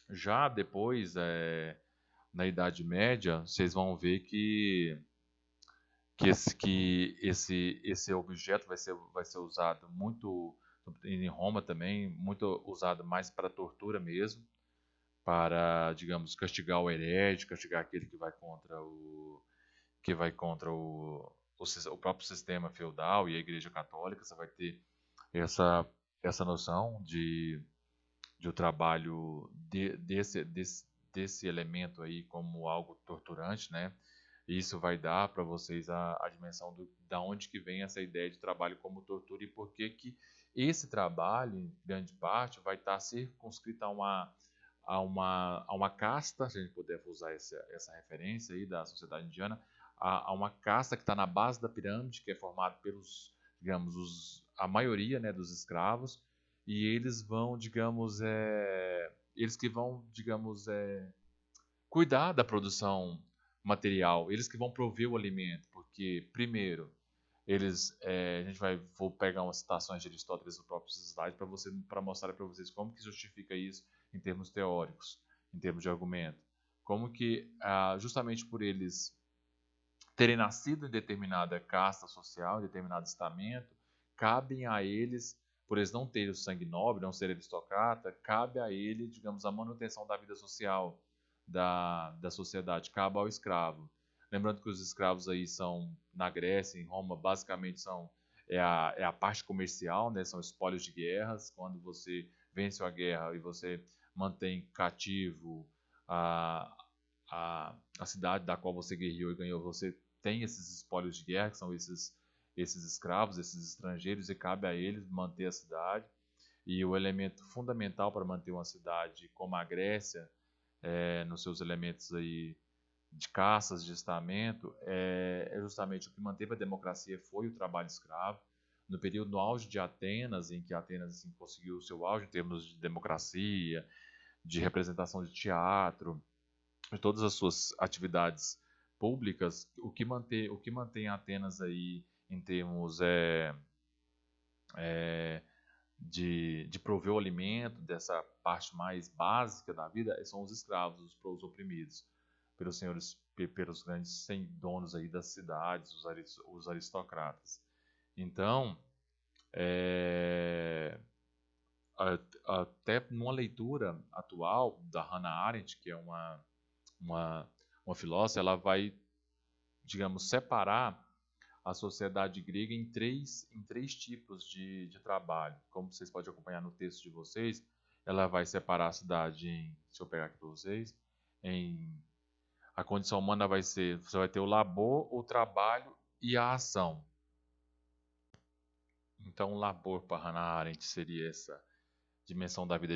Já depois, na Idade Média, vocês vão ver que esse objeto vai ser usado muito em Roma também, muito usado mais para tortura mesmo, para, digamos, castigar o herege, castigar aquele que vai contra o próprio sistema feudal e a Igreja Católica. Você vai ter essa essa noção de o trabalho desse elemento aí como algo torturante, né? Isso vai dar para vocês a dimensão da onde que vem essa ideia de trabalho como tortura e por que que esse trabalho, em grande parte, vai estar circunscrito a uma casta, se a gente puder usar essa referência aí da sociedade indiana, a uma casta que está na base da pirâmide, que é formada pelos, digamos, a maioria, né, dos escravos, e eles vão, digamos, eles que vão, digamos, cuidar da produção material, eles que vão prover o alimento, porque, primeiro, a gente vou pegar umas citações de Aristóteles no próprio slide para mostrar para vocês como que justifica isso em termos teóricos, em termos de argumento. Como que, justamente por eles terem nascido em determinada casta social, em determinado estamento, cabem a eles, por eles não terem o sangue nobre, não serem aristocrata, cabe a ele, digamos, a manutenção da vida social da sociedade, cabe ao escravo. Lembrando que os escravos aí são, na Grécia, em Roma, basicamente é a parte comercial, né? São espólios de guerras. Quando você vence a guerra e você mantém cativo a, a cidade da qual você guerreou e ganhou, você tem esses espólios de guerra, que são esses escravos, esses estrangeiros, e cabe a eles manter a cidade. E o elemento fundamental para manter uma cidade como a Grécia, nos seus elementos aí de caças, de estamento, é justamente o que manteve a democracia foi o trabalho escravo. No período no auge de Atenas, em que Atenas assim, conseguiu o seu auge em termos de democracia, de representação de teatro, de todas as suas atividades públicas, o que mantém Atenas aí em termos de prover o alimento, dessa parte mais básica da vida, são os escravos, os oprimidos, pelos senhores, pelos grandes donos aí das cidades, os aristocratas. Então, é, até numa leitura atual da Hannah Arendt, que é uma, uma filósofa, ela vai, digamos, separar a sociedade grega em três tipos de trabalho. Como vocês podem acompanhar no texto de vocês, ela vai separar a cidade deixa eu pegar aqui para vocês, a condição humana você vai ter o labor, o trabalho e a ação. Então, o labor para Hannah Arendt seria essa dimensão da vida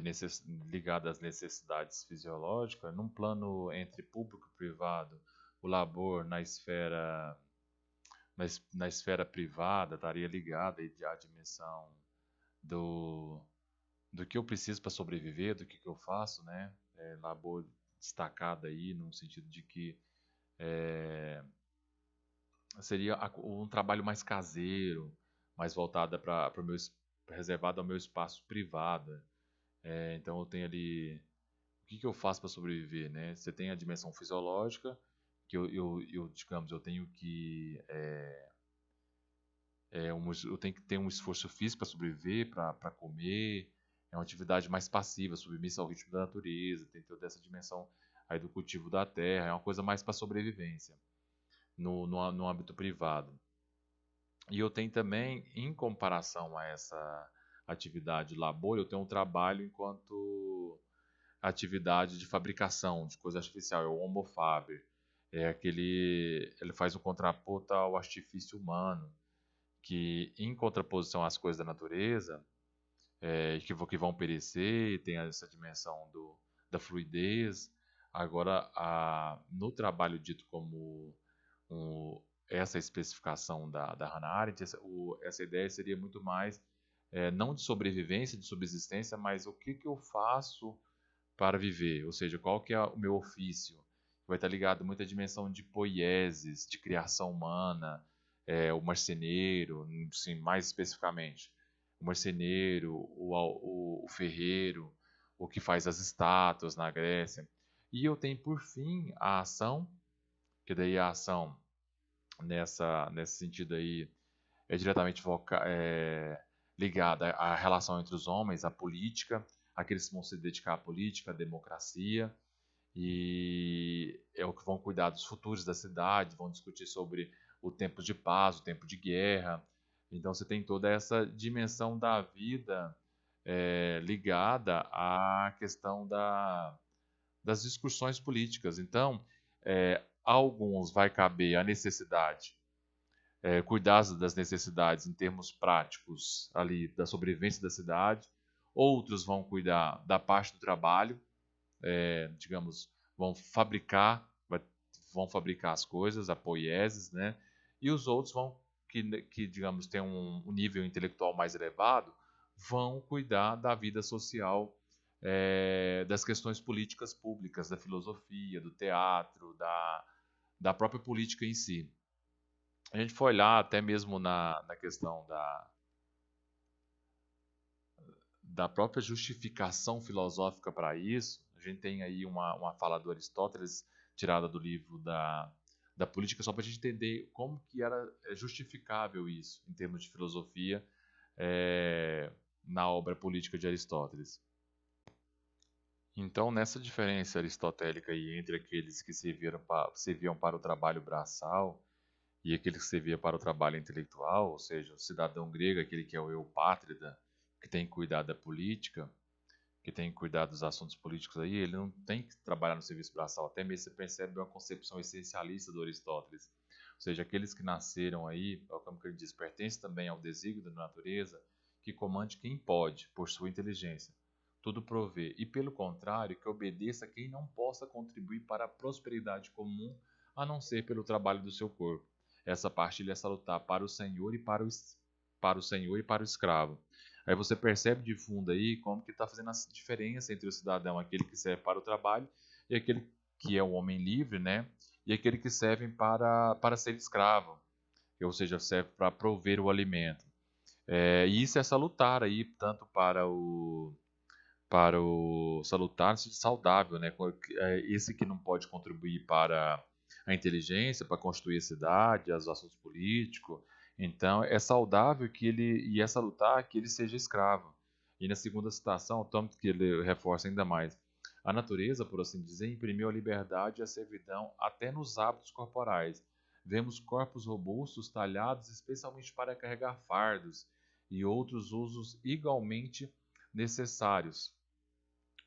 ligada às necessidades fisiológicas, num plano entre público e privado, o labor na esfera privada estaria ligada à dimensão do, do que eu preciso para sobreviver, do que eu faço, né? Labor destacada aí, no sentido de que seria um trabalho mais caseiro, mais voltado para o meu reservado ao meu espaço privado. Então eu tenho ali o que eu faço para sobreviver, né? Você tem a dimensão fisiológica, que digamos, eu tenho que eu tenho que ter um esforço físico para sobreviver, para comer. É uma atividade mais passiva, submissa ao ritmo da natureza, tem toda essa dimensão aí do cultivo da terra, é uma coisa mais para sobrevivência no âmbito privado. E eu tenho também, em comparação a essa atividade labor, eu tenho um trabalho enquanto atividade de fabricação de coisa artificial, é o Homo faber. Ele faz um contraponto ao artifício humano, que em contraposição às coisas da natureza, que vão perecer, tem essa dimensão da fluidez. Agora, no trabalho dito como um, essa especificação da Hannah Arendt, essa ideia seria muito mais não de sobrevivência, de subsistência, mas o que eu faço para viver, ou seja, qual que é o meu ofício. Vai estar ligado muito à dimensão de poieses, de criação humana, o marceneiro, sim, mais especificamente, o marceneiro, o ferreiro, o que faz as estátuas na Grécia. E eu tenho, por fim, a ação, que daí a ação, nesse sentido aí, é diretamente ligada à relação entre os homens, à política, aqueles que vão se dedicar à política, à democracia, e é o que vão cuidar dos futuros da cidade, vão discutir sobre o tempo de paz, o tempo de guerra. Então você tem toda essa dimensão da vida ligada à questão das discussões políticas. Então, a alguns vai caber a necessidade cuidar das necessidades em termos práticos ali da sobrevivência da cidade. Outros vão cuidar da parte do trabalho, digamos, vão fabricar as coisas, a poieses, né? E os outros que digamos, têm um nível intelectual mais elevado, vão cuidar da vida social, das questões políticas públicas, da filosofia, do teatro, da própria política em si. A gente foi olhar até mesmo na questão da própria justificação filosófica para isso. A gente tem aí uma fala do Aristóteles tirada do livro da política, só para a gente entender como que era justificável isso em termos de filosofia na obra política de Aristóteles. Então, nessa diferença aristotélica aí entre aqueles que serviam para o trabalho braçal e aquele que servia para o trabalho intelectual, ou seja, o cidadão grego, aquele que é o eu pátrida, que tem que cuidar da política, que tem que cuidar dos assuntos políticos aí, ele não tem que trabalhar no serviço braçal. Até mesmo você percebe uma concepção essencialista do Aristóteles. Ou seja, aqueles que nasceram aí, como que ele diz, pertencem também ao desígnio da natureza, que comande quem pode, por sua inteligência, tudo prover, e pelo contrário, que obedeça quem não possa contribuir para a prosperidade comum, a não ser pelo trabalho do seu corpo. Essa partilha é salutar para o senhor e para o senhor e para o escravo. Aí você percebe de fundo aí como que está fazendo a diferença entre o cidadão, aquele que serve para o trabalho, e aquele que é o homem livre, né? E aquele que serve para ser escravo, ou seja, serve para prover o alimento. E isso é salutar aí, tanto para o salutar, saudável, né? Esse que não pode contribuir para a inteligência, para construir a cidade, os assuntos políticos. Então, é saudável e é salutar que ele seja escravo. E na segunda citação, o Tom que ele reforça ainda mais. A natureza, por assim dizer, imprimiu a liberdade e a servidão até nos hábitos corporais. Vemos corpos robustos talhados especialmente para carregar fardos e outros usos igualmente necessários.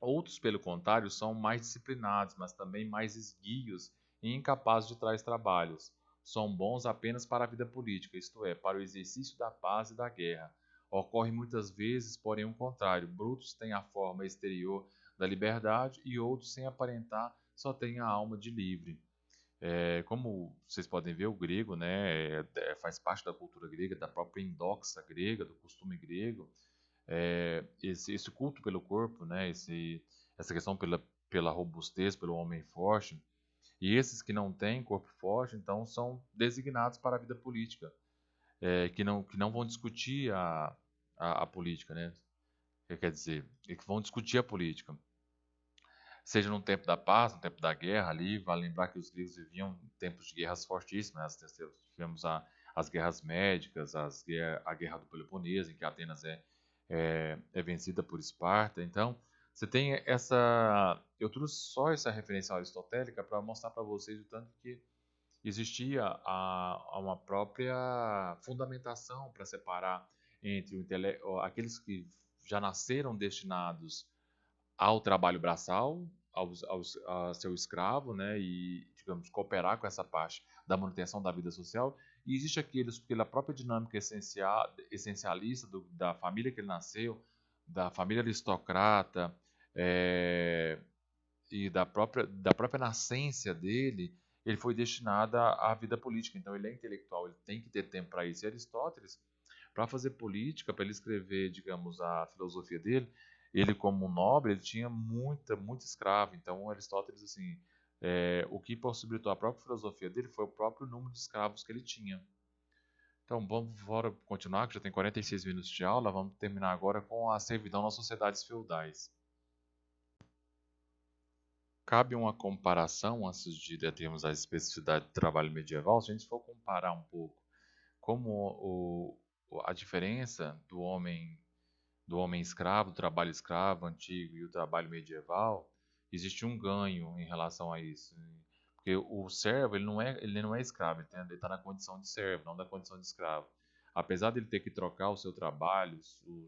Outros, pelo contrário, são mais disciplinados, mas também mais esguios e incapazes de tais trabalhos. São bons apenas para a vida política, isto é, para o exercício da paz e da guerra. Ocorre muitas vezes, porém, o contrário. Brutos têm a forma exterior da liberdade e outros, sem aparentar, só têm a alma de livre. Como vocês podem ver, o grego, né, faz parte da cultura grega, da própria indoxa grega, do costume grego. esse culto pelo corpo, né, essa questão pela robustez, pelo homem forte, e esses que não têm corpo forte, então são designados para a vida política, que não vão discutir a política, né? Quer dizer, que vão discutir a política. Seja no tempo da paz, no tempo da guerra ali, vale lembrar que os gregos viviam em tempos de guerras fortíssimas, né? Tivemos as guerras médicas, a guerra do Peloponeso, em que Atenas é vencida por Esparta. Então, você tem eu trouxe só essa referência aristotélica para mostrar para vocês o tanto que existia uma própria fundamentação para separar entre aqueles que já nasceram destinados ao trabalho braçal, a seu escravo, né, e, digamos, cooperar com essa parte da manutenção da vida social. E existe aqueles, pela própria dinâmica essencialista da família que ele nasceu, da família aristocrata, e da própria nascença dele, ele foi destinado à vida política. Então, ele é intelectual, ele tem que ter tempo para isso. E Aristóteles, para fazer política, para ele escrever, digamos, a filosofia dele, ele como um nobre, ele tinha muito escravo. Então, Aristóteles, assim, o que possibilitou a própria filosofia dele foi o próprio número de escravos que ele tinha. Então, vamos continuar, que já tem 46 minutos de aula. Vamos terminar agora com a servidão nas sociedades feudais. Cabe uma comparação, antes de termos a especificidade do trabalho medieval, se a gente for comparar um pouco como a diferença do homem escravo, do trabalho escravo antigo e o trabalho medieval, existe um ganho em relação a isso. Porque o servo, ele não é escravo, ele está na condição de servo, não na condição de escravo. Apesar de ele ter que trocar o seu trabalho,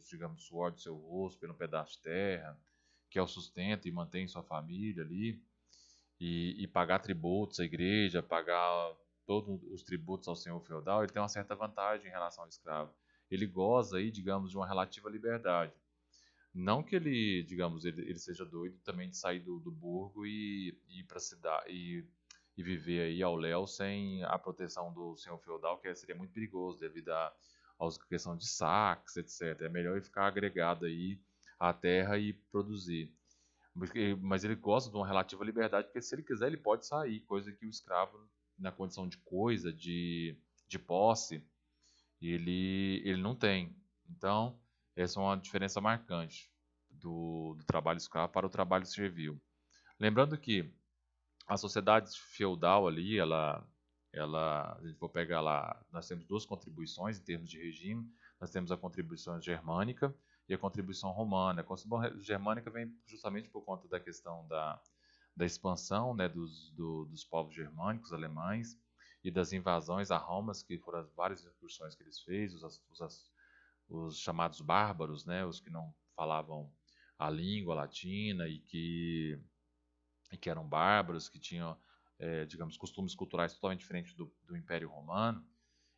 digamos, suor do seu rosto pelo pedaço de terra, que é o sustento e mantém sua família ali, e pagar tributos à igreja, pagar todos os tributos ao senhor feudal, ele tem uma certa vantagem em relação ao escravo. Ele goza aí, digamos, de uma relativa liberdade. Não que ele, digamos, ele seja doido também de sair do burgo e ir para a cidade e viver aí ao léu sem a proteção do senhor feudal, que seria muito perigoso devido à questão de saques, etc. É melhor ele ficar agregado aí à terra e produzir. Mas ele gosta de uma relativa liberdade, porque se ele quiser, ele pode sair, coisa que o escravo, na condição de coisa, de posse, ele não tem. Então, essa é uma diferença marcante do trabalho escravo para o trabalho servil. Lembrando que a sociedade feudal ali, a gente for pegar lá, nós temos duas contribuições em termos de regime. Nós temos a contribuição germânica e a contribuição romana. A contribuição germânica vem justamente por conta da questão da expansão, né, dos povos germânicos, alemães, e das invasões a Roma, que foram as várias incursões que eles fez, os chamados bárbaros, né, os que não falavam a língua latina e que eram bárbaros, que tinham, digamos, costumes culturais totalmente diferentes do Império Romano.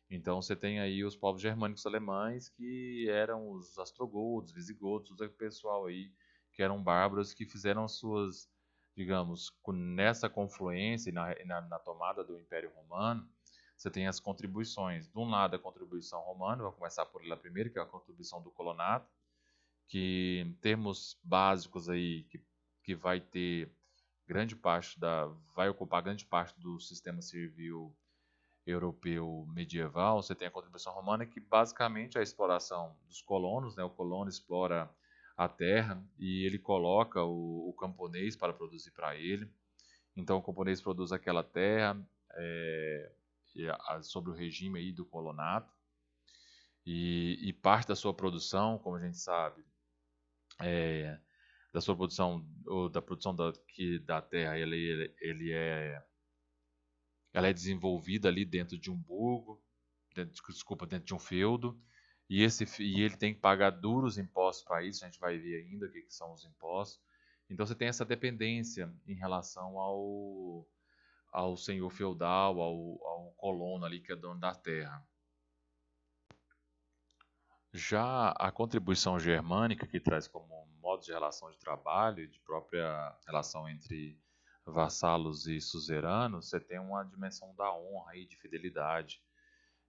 Então você tem aí os povos germânicos alemães, que eram os ostrogodos, visigodos, todo aquele pessoal aí que eram bárbaros, que fizeram suas, digamos, nessa confluência e na tomada do Império Romano. Você tem as contribuições. De um lado, a contribuição romana, vou começar por ela primeiro, que é a contribuição do colonato, que em termos básicos aí, que vai ocupar grande parte do sistema servil europeu medieval. Você tem a contribuição romana, que basicamente é a exploração dos colonos, né? O colono explora a terra e ele coloca o camponês para produzir para ele. Então o camponês produz aquela terra sobre o regime aí do colonato, e parte da sua produção, como a gente sabe, da sua produção, ou da produção da terra, ela é desenvolvida ali dentro de um burgo, dentro de um feudo, e ele tem que pagar duros impostos para isso. A gente vai ver ainda o que são os impostos. Então você tem essa dependência em relação ao senhor feudal, ao colono ali, que é dono da terra. Já a contribuição germânica, que traz como modo de relação de trabalho e de própria relação entre vassalos e suzeranos, você tem uma dimensão da honra e de fidelidade.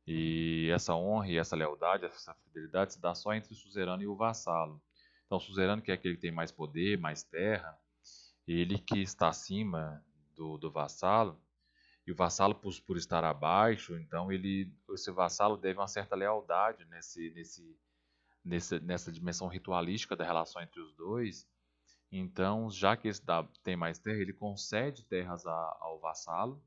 E essa honra e essa lealdade, essa fidelidade se dá só entre o suzerano e o vassalo. Então, o suzerano, que é aquele que tem mais poder, mais terra, ele que está acima do vassalo, e o vassalo, por estar abaixo, então esse vassalo deve uma certa lealdade nessa dimensão ritualística da relação entre os dois. Então, já que esse tem mais terra, ele concede terras ao vassalo,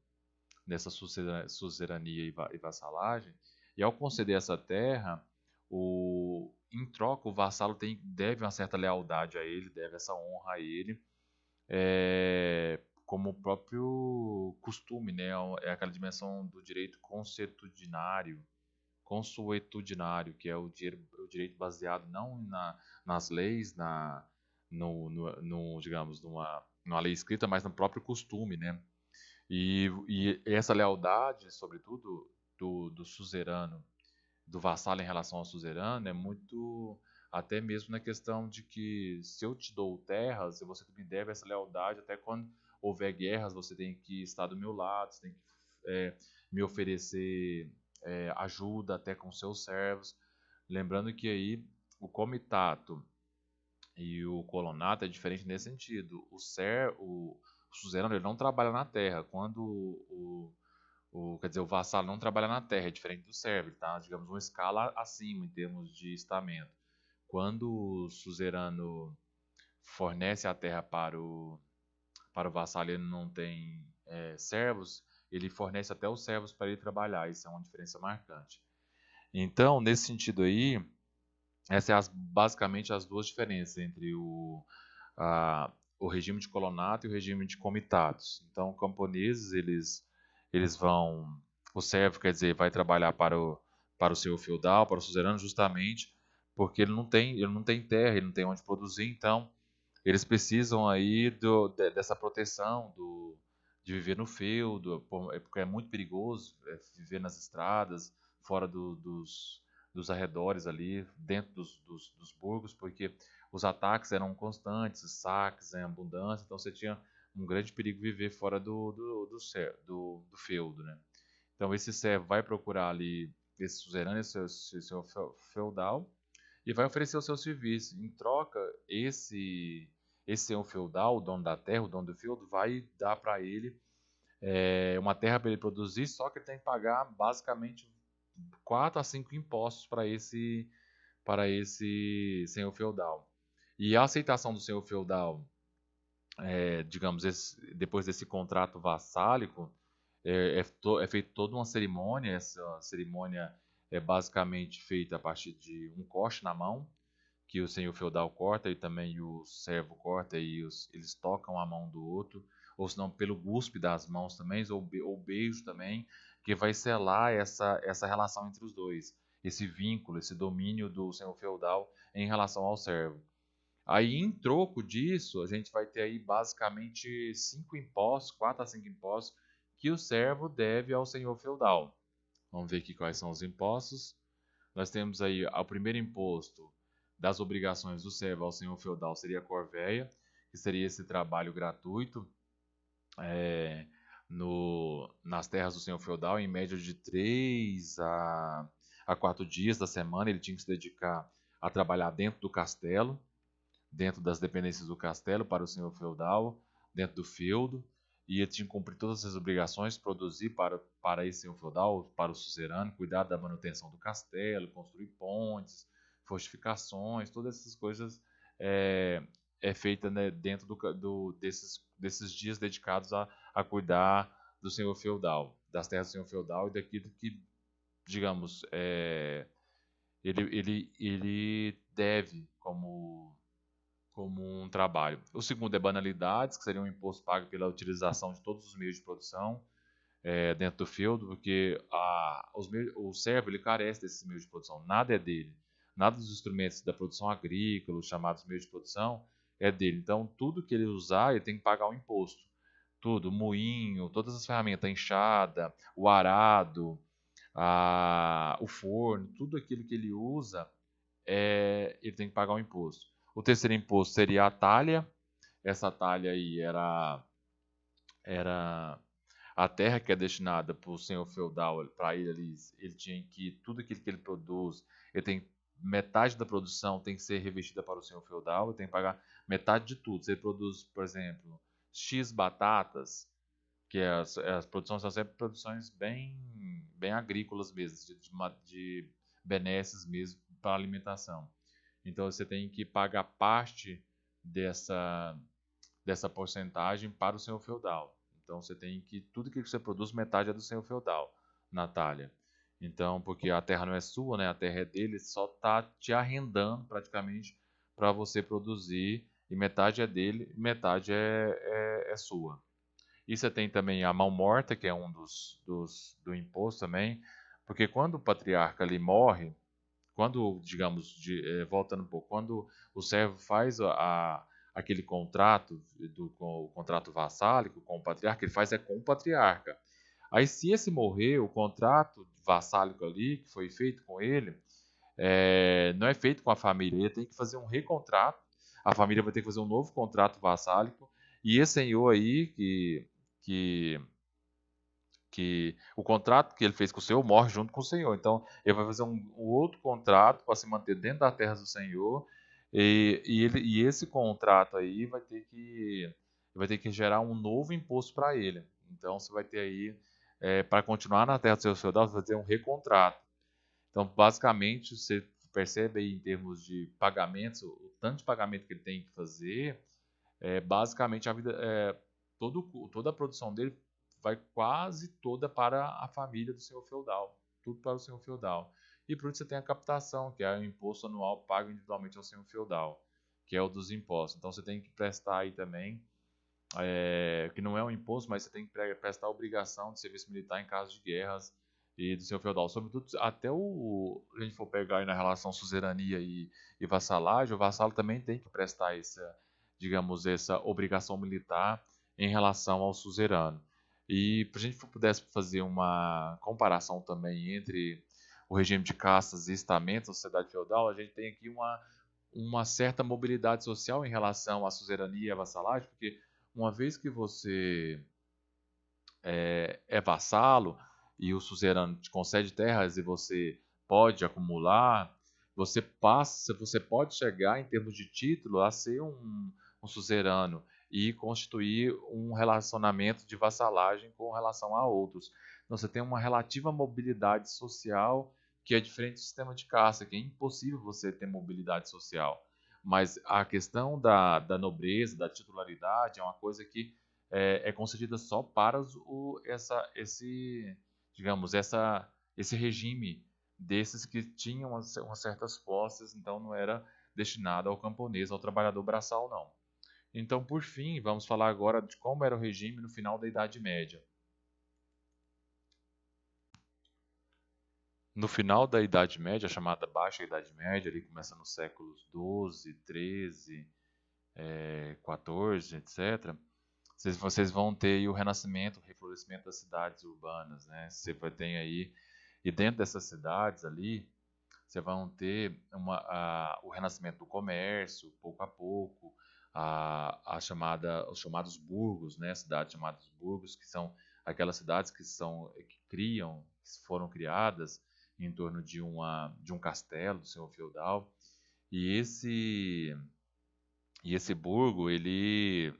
nessa suzerania e vassalagem, e ao conceder essa terra, em troca, o vassalo deve uma certa lealdade a ele, deve essa honra a ele, como o próprio costume, né? É aquela dimensão do direito consuetudinário, que é o direito baseado não nas leis, digamos, numa lei escrita, mas no próprio costume, né? E essa lealdade, sobretudo, do suzerano, do vassalo em relação ao suzerano, é muito até mesmo na questão de que se eu te dou terras, você me deve essa lealdade, até quando houver guerras, você tem que estar do meu lado, você tem que me oferecer ajuda até com seus servos. Lembrando que aí o comitato e o colonato é diferente nesse sentido. O suzerano ele não trabalha na terra. Quando quer dizer, o vassalo não trabalha na terra, é diferente do servo, ele tá, digamos, uma escala acima em termos de estamento. Quando o suzerano fornece a terra para o vassalo e ele não tem servos, ele fornece até os servos para ele trabalhar. Isso é uma diferença marcante. Então, nesse sentido aí, essas basicamente as duas diferenças entre o regime de colonato e o regime de comitados. Então, camponeses, eles vão... O servo, quer dizer, vai trabalhar para o seu feudal, para o suzerano, justamente porque ele não tem terra, ele não tem onde produzir, então eles precisam aí dessa proteção de viver no feudo, porque é muito perigoso viver nas estradas, fora dos arredores ali, dentro dos burgos, porque os ataques eram constantes, saques em abundância, então você tinha um grande perigo viver fora do feudo, né? Então esse servo vai procurar ali esse suzerano, esse seu feudal, e vai oferecer o seu serviço. Em troca, esse senhor feudal, o dono da terra, o dono do feudo, vai dar para ele uma terra para ele produzir, só que ele tem que pagar basicamente 4 a 5 impostos para esse senhor feudal. E a aceitação do senhor feudal, digamos, depois desse contrato vassálico, é feita toda uma cerimônia. Essa cerimônia é basicamente feita a partir de um corte na mão, que o senhor feudal corta e também o servo corta e eles tocam a mão do outro, ou senão pelo guspe das mãos também, ou beijo também, que vai selar essa relação entre os dois, esse vínculo, esse domínio do senhor feudal em relação ao servo. Aí, em troco disso, a gente vai ter aí basicamente 5 impostos, 4 a 5 impostos, que o servo deve ao senhor feudal. Vamos ver aqui quais são os impostos. Nós temos aí o primeiro imposto das obrigações do servo ao senhor feudal seria a corvéia, que seria esse trabalho gratuito nas terras do senhor feudal, em média de 3 a 4 dias da semana. Ele tinha que se dedicar a trabalhar dentro do castelo, dentro das dependências do castelo para o senhor feudal, dentro do feudo, e ele tinha que cumprir todas as obrigações, produzir para esse senhor feudal, para o suzerano, cuidar da manutenção do castelo, construir pontes, fortificações, todas essas coisas é, feita, né, dentro desses dias dedicados a cuidar do senhor feudal, das terras do senhor feudal e daquilo que, digamos, ele deve como um trabalho. O segundo é banalidades, que seria um imposto pago pela utilização de todos os meios de produção dentro do feudo, porque o servo ele carece desses meios de produção, nada é dele. Nada dos instrumentos da produção agrícola, os chamados meios de produção, é dele. Então, tudo que ele usar, ele tem que pagar um imposto. Tudo, o moinho, todas as ferramentas, a enxada, o arado, o forno, tudo aquilo que ele usa, ele tem que pagar um imposto. O terceiro imposto seria a talha. Essa talha aí era a terra que é destinada para o senhor feudal, para ele ali, ele tinha que, tudo aquilo que ele produz, ele tem metade da produção tem que ser revestida para o senhor feudal, ele tem que pagar metade de tudo. Se ele produz, por exemplo, X batatas, que as produções são sempre produções bem agrícolas mesmo, de benesses mesmo para alimentação. Então você tem que pagar parte dessa porcentagem para o senhor feudal. Então você tem que, tudo que você produz, metade é do senhor feudal, Natália. Então, porque a terra não é sua, né? A terra é dele, só está te arrendando praticamente para você produzir, e metade é dele, e metade é sua. E você tem também a mão morta, que é um do imposto também, porque quando o patriarca ali morre, quando, digamos, voltando um pouco, quando o servo faz aquele contrato, com o contrato vassálico com o patriarca, ele faz com o patriarca. Aí, se esse morrer, o contrato vassálico ali, que foi feito com ele, não é feito com a família, ele tem que fazer um recontrato, a família vai ter que fazer um novo contrato vassálico, e esse senhor aí, que que o contrato que ele fez com o Senhor morre junto com o Senhor. Então, ele vai fazer um outro contrato para se manter dentro da terra do Senhor, e esse contrato aí vai ter que gerar um novo imposto para ele. Então, você vai ter aí, para continuar na terra do seu feudal, você vai ter um recontrato. Então, basicamente, você percebe aí em termos de pagamentos, o tanto de pagamento que ele tem que fazer, basicamente a vida, toda a produção dele vai quase toda para a família do senhor feudal, tudo para o senhor feudal. E por isso você tem a captação, que é o imposto anual pago individualmente ao senhor feudal, que é o dos impostos. Então você tem que prestar aí também, que não é um imposto, mas você tem que prestar a obrigação de serviço militar em caso de guerras e do senhor feudal. Sobretudo, até a gente for pegar aí na relação suzerania e vassalagem, o vassalo também tem que prestar digamos, essa obrigação militar em relação ao suzerano. E para a gente pudesse fazer uma comparação também entre o regime de castas e estamentos da sociedade feudal, a gente tem aqui uma certa mobilidade social em relação à suzerania e à vassalagem, porque uma vez que você é vassalo e o suzerano te concede terras e você pode acumular, você pode chegar em termos de título a ser um suzerano e constituir um relacionamento de vassalagem com relação a outros. Então você tem uma relativa mobilidade social que é diferente do sistema de caça, que é impossível você ter mobilidade social. Mas a questão da nobreza, da titularidade, é uma coisa que é concedida só para digamos, esse regime desses que tinham umas certas posses, então não era destinado ao camponês, ao trabalhador braçal, não. Então, por fim, vamos falar agora de como era o regime no final da Idade Média. No final da Idade Média, a chamada Baixa Idade Média, ali começa nos séculos XII, XIII, XIV, etc., vocês vão ter aí o renascimento, o reflorescimento das cidades urbanas, né? Você vai ter aí, e dentro dessas cidades ali, você vai ter o renascimento do comércio, pouco a pouco, os chamados burgos, né? Cidades chamadas burgos, que são aquelas cidades que foram criadas em torno de um castelo, do senhor feudal, e esse burgo, ele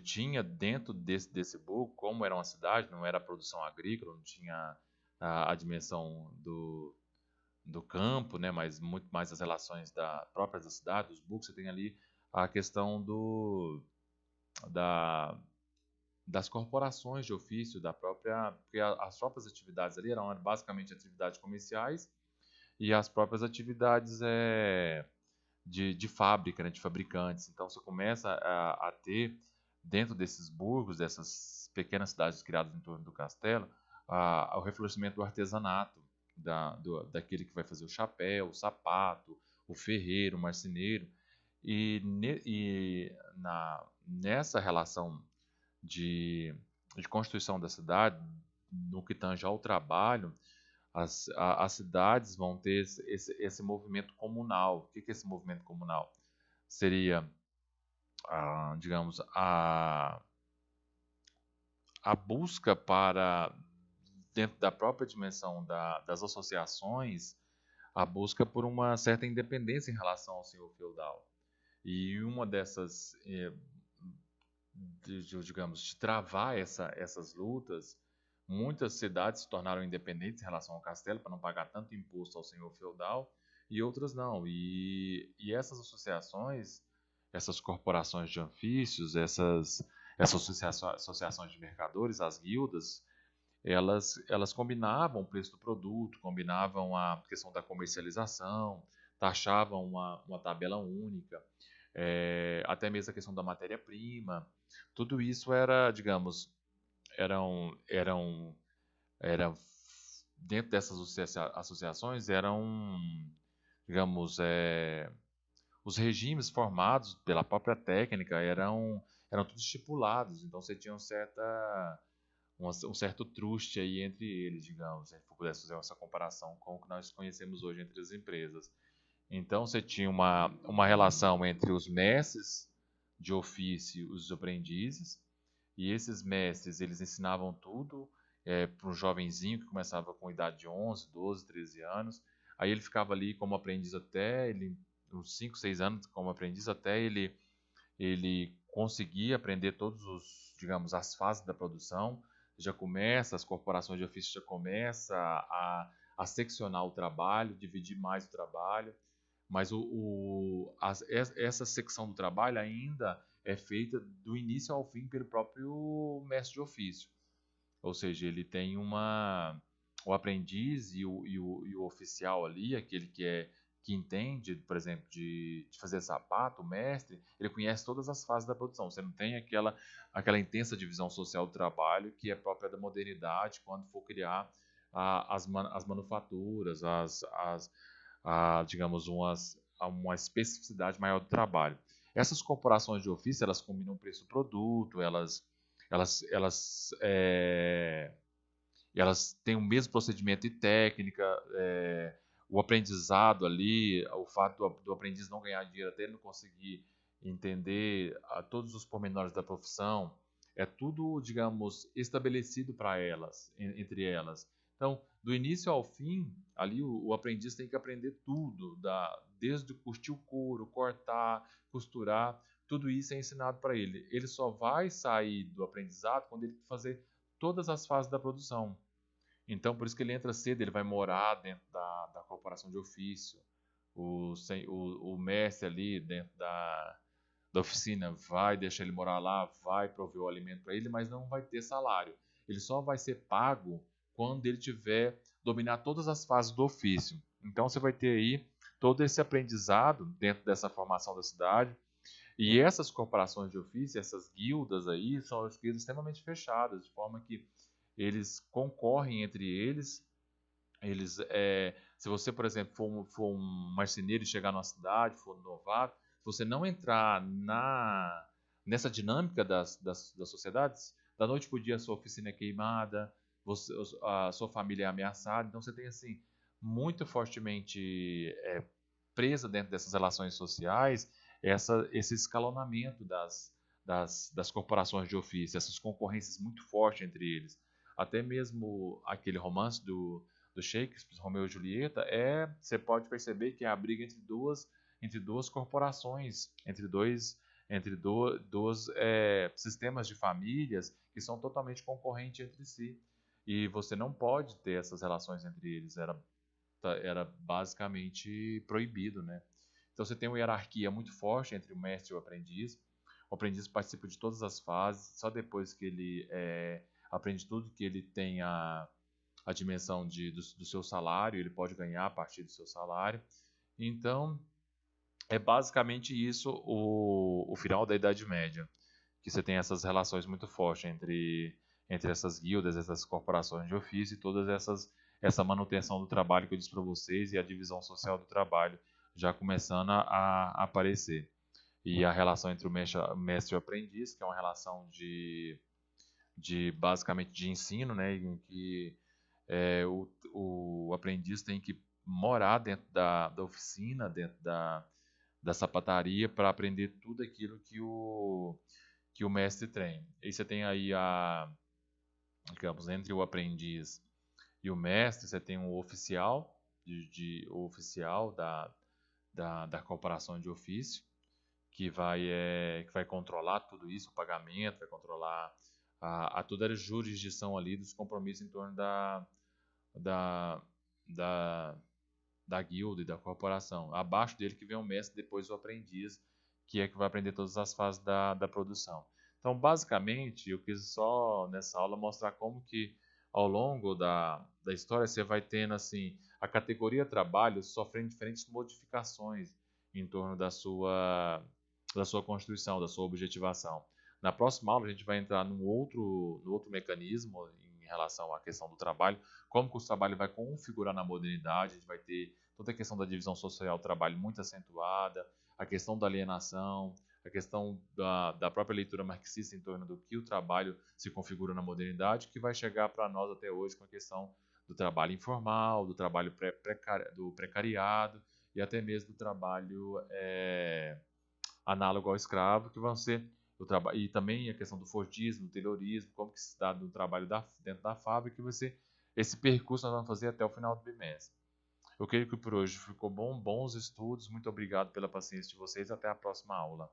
tinha dentro desse burgo, como era uma cidade, não era a produção agrícola, não tinha a dimensão do campo, né, mas muito mais as relações próprias da cidade, dos burgos. Você tem ali a questão da, das corporações de ofício, porque as próprias atividades ali eram basicamente atividades comerciais e as próprias atividades de fábrica, né, de fabricantes. Então você começa a ter, dentro desses burgos, dessas pequenas cidades criadas em torno do castelo, o reflorescimento do artesanato, daquele que vai fazer o chapéu, o sapato, o ferreiro, o marceneiro. Nessa relação de constituição da cidade, no que tange ao trabalho, as cidades vão ter esse movimento comunal. O que é esse movimento comunal? Seria, digamos, a a busca para, dentro da própria dimensão das associações, a busca por uma certa independência em relação ao senhor feudal. E uma dessas, digamos, de travar essas lutas, muitas cidades se tornaram independentes em relação ao castelo para não pagar tanto imposto ao senhor feudal e outras não. E essas associações, essas corporações de anfícios, essas associações de mercadores, as guildas, elas combinavam o preço do produto, combinavam a questão da comercialização, taxavam uma tabela única, até mesmo a questão da matéria-prima. Tudo isso era, digamos, eram dentro dessas associações eram, digamos, os regimes formados pela própria técnica eram tudo estipulados. Então você tinha um certo truste aí entre eles, digamos, se a gente pudesse fazer essa comparação com o que nós conhecemos hoje entre as empresas. Então você tinha uma relação entre os mestres de ofício e os aprendizes, e esses mestres eles ensinavam tudo para um jovenzinho que começava com idade de 11, 12, 13 anos. Aí ele ficava ali como aprendiz até uns 5, 6 anos como aprendiz até ele conseguir aprender todos digamos, as fases da produção. Já começa, as corporações de ofício já começa a seccionar o trabalho, dividir mais o trabalho, mas essa secção do trabalho ainda é feita do início ao fim pelo próprio mestre de ofício. Ou seja, ele tem o aprendiz e o oficial ali, aquele que entende, por exemplo, de fazer sapato, o mestre, ele conhece todas as fases da produção. Você não tem aquela intensa divisão social do trabalho que é própria da modernidade quando for criar as manufaturas, digamos, uma especificidade maior do trabalho. Essas corporações de ofício, elas combinam preço-produto, elas têm o mesmo procedimento e técnica, o aprendizado ali, o fato do aprendiz não ganhar dinheiro até ele não conseguir entender todos os pormenores da profissão, é tudo, digamos, estabelecido para elas, entre elas. Então, do início ao fim, ali o aprendiz tem que aprender tudo, desde curtir o couro, cortar, costurar, tudo isso é ensinado para ele. Ele só vai sair do aprendizado quando ele fazer todas as fases da produção. Então, por isso que ele entra cedo, ele vai morar dentro da corporação de ofício. O mestre ali dentro da oficina vai deixar ele morar lá, vai prover o alimento para ele, mas não vai ter salário. Ele só vai ser pago quando ele tiver dominar todas as fases do ofício. Então, você vai ter aí todo esse aprendizado dentro dessa formação da cidade. E essas corporações de ofício, essas guildas aí, são guildas extremamente fechadas, de forma que eles concorrem entre eles. Se você, por exemplo, for um marceneiro e chegar numa cidade, for um novato, se você não entrar nessa dinâmica das sociedades, da noite para o dia a sua oficina é queimada, a sua família é ameaçada, então você tem assim muito fortemente presa dentro dessas relações sociais esse escalonamento das corporações de ofício, essas concorrências muito fortes entre eles. Até mesmo aquele romance do Shakespeare, Romeu e Julieta, você pode perceber que é a briga entre duas corporações, entre dois sistemas de famílias que são totalmente concorrentes entre si. E você não pode ter essas relações entre eles, era basicamente proibido, né? Então você tem uma hierarquia muito forte entre o mestre e o aprendiz. O aprendiz participa de todas as fases, só depois que ele aprende tudo que ele tem a dimensão do seu salário, ele pode ganhar a partir do seu salário. Então, é basicamente isso o final da Idade Média, que você tem essas relações muito fortes entre essas guildas, essas corporações de ofício e todas essa manutenção do trabalho que eu disse para vocês e a divisão social do trabalho já começando a aparecer. E a relação entre o mestre e o aprendiz, que é uma relação basicamente de ensino, né, em que o aprendiz tem que morar dentro da oficina, dentro da sapataria, para aprender tudo aquilo que o mestre tem. E você tem aí digamos, entre o aprendiz e o mestre, você tem um oficial, o oficial da corporação de ofício, que vai controlar tudo isso, o pagamento, vai controlar a toda a jurisdição ali dos compromissos em torno da, da, da guilda e da corporação. Abaixo dele que vem o mestre, depois o aprendiz, que é que vai aprender todas as fases da produção. Então, basicamente, eu quis só nessa aula mostrar como que ao longo da história você vai tendo assim a categoria trabalho sofrendo diferentes modificações em torno da sua constituição, da sua objetivação. Na próxima aula a gente vai entrar no outro mecanismo em relação à questão do trabalho, como que o trabalho vai configurar na modernidade, a gente vai ter toda a questão da divisão social do trabalho muito acentuada, a questão da alienação, a questão da própria leitura marxista em torno do que o trabalho se configura na modernidade, que vai chegar para nós até hoje com a questão do trabalho informal, do trabalho do precariado e até mesmo do trabalho análogo ao escravo, que vão ser e também a questão do fordismo, do taylorismo, como que se dá no trabalho dentro da fábrica, que vai ser esse percurso nós vamos fazer até o final do bimestre. Eu creio que por hoje ficou bom, bons estudos, muito obrigado pela paciência de vocês, até a próxima aula.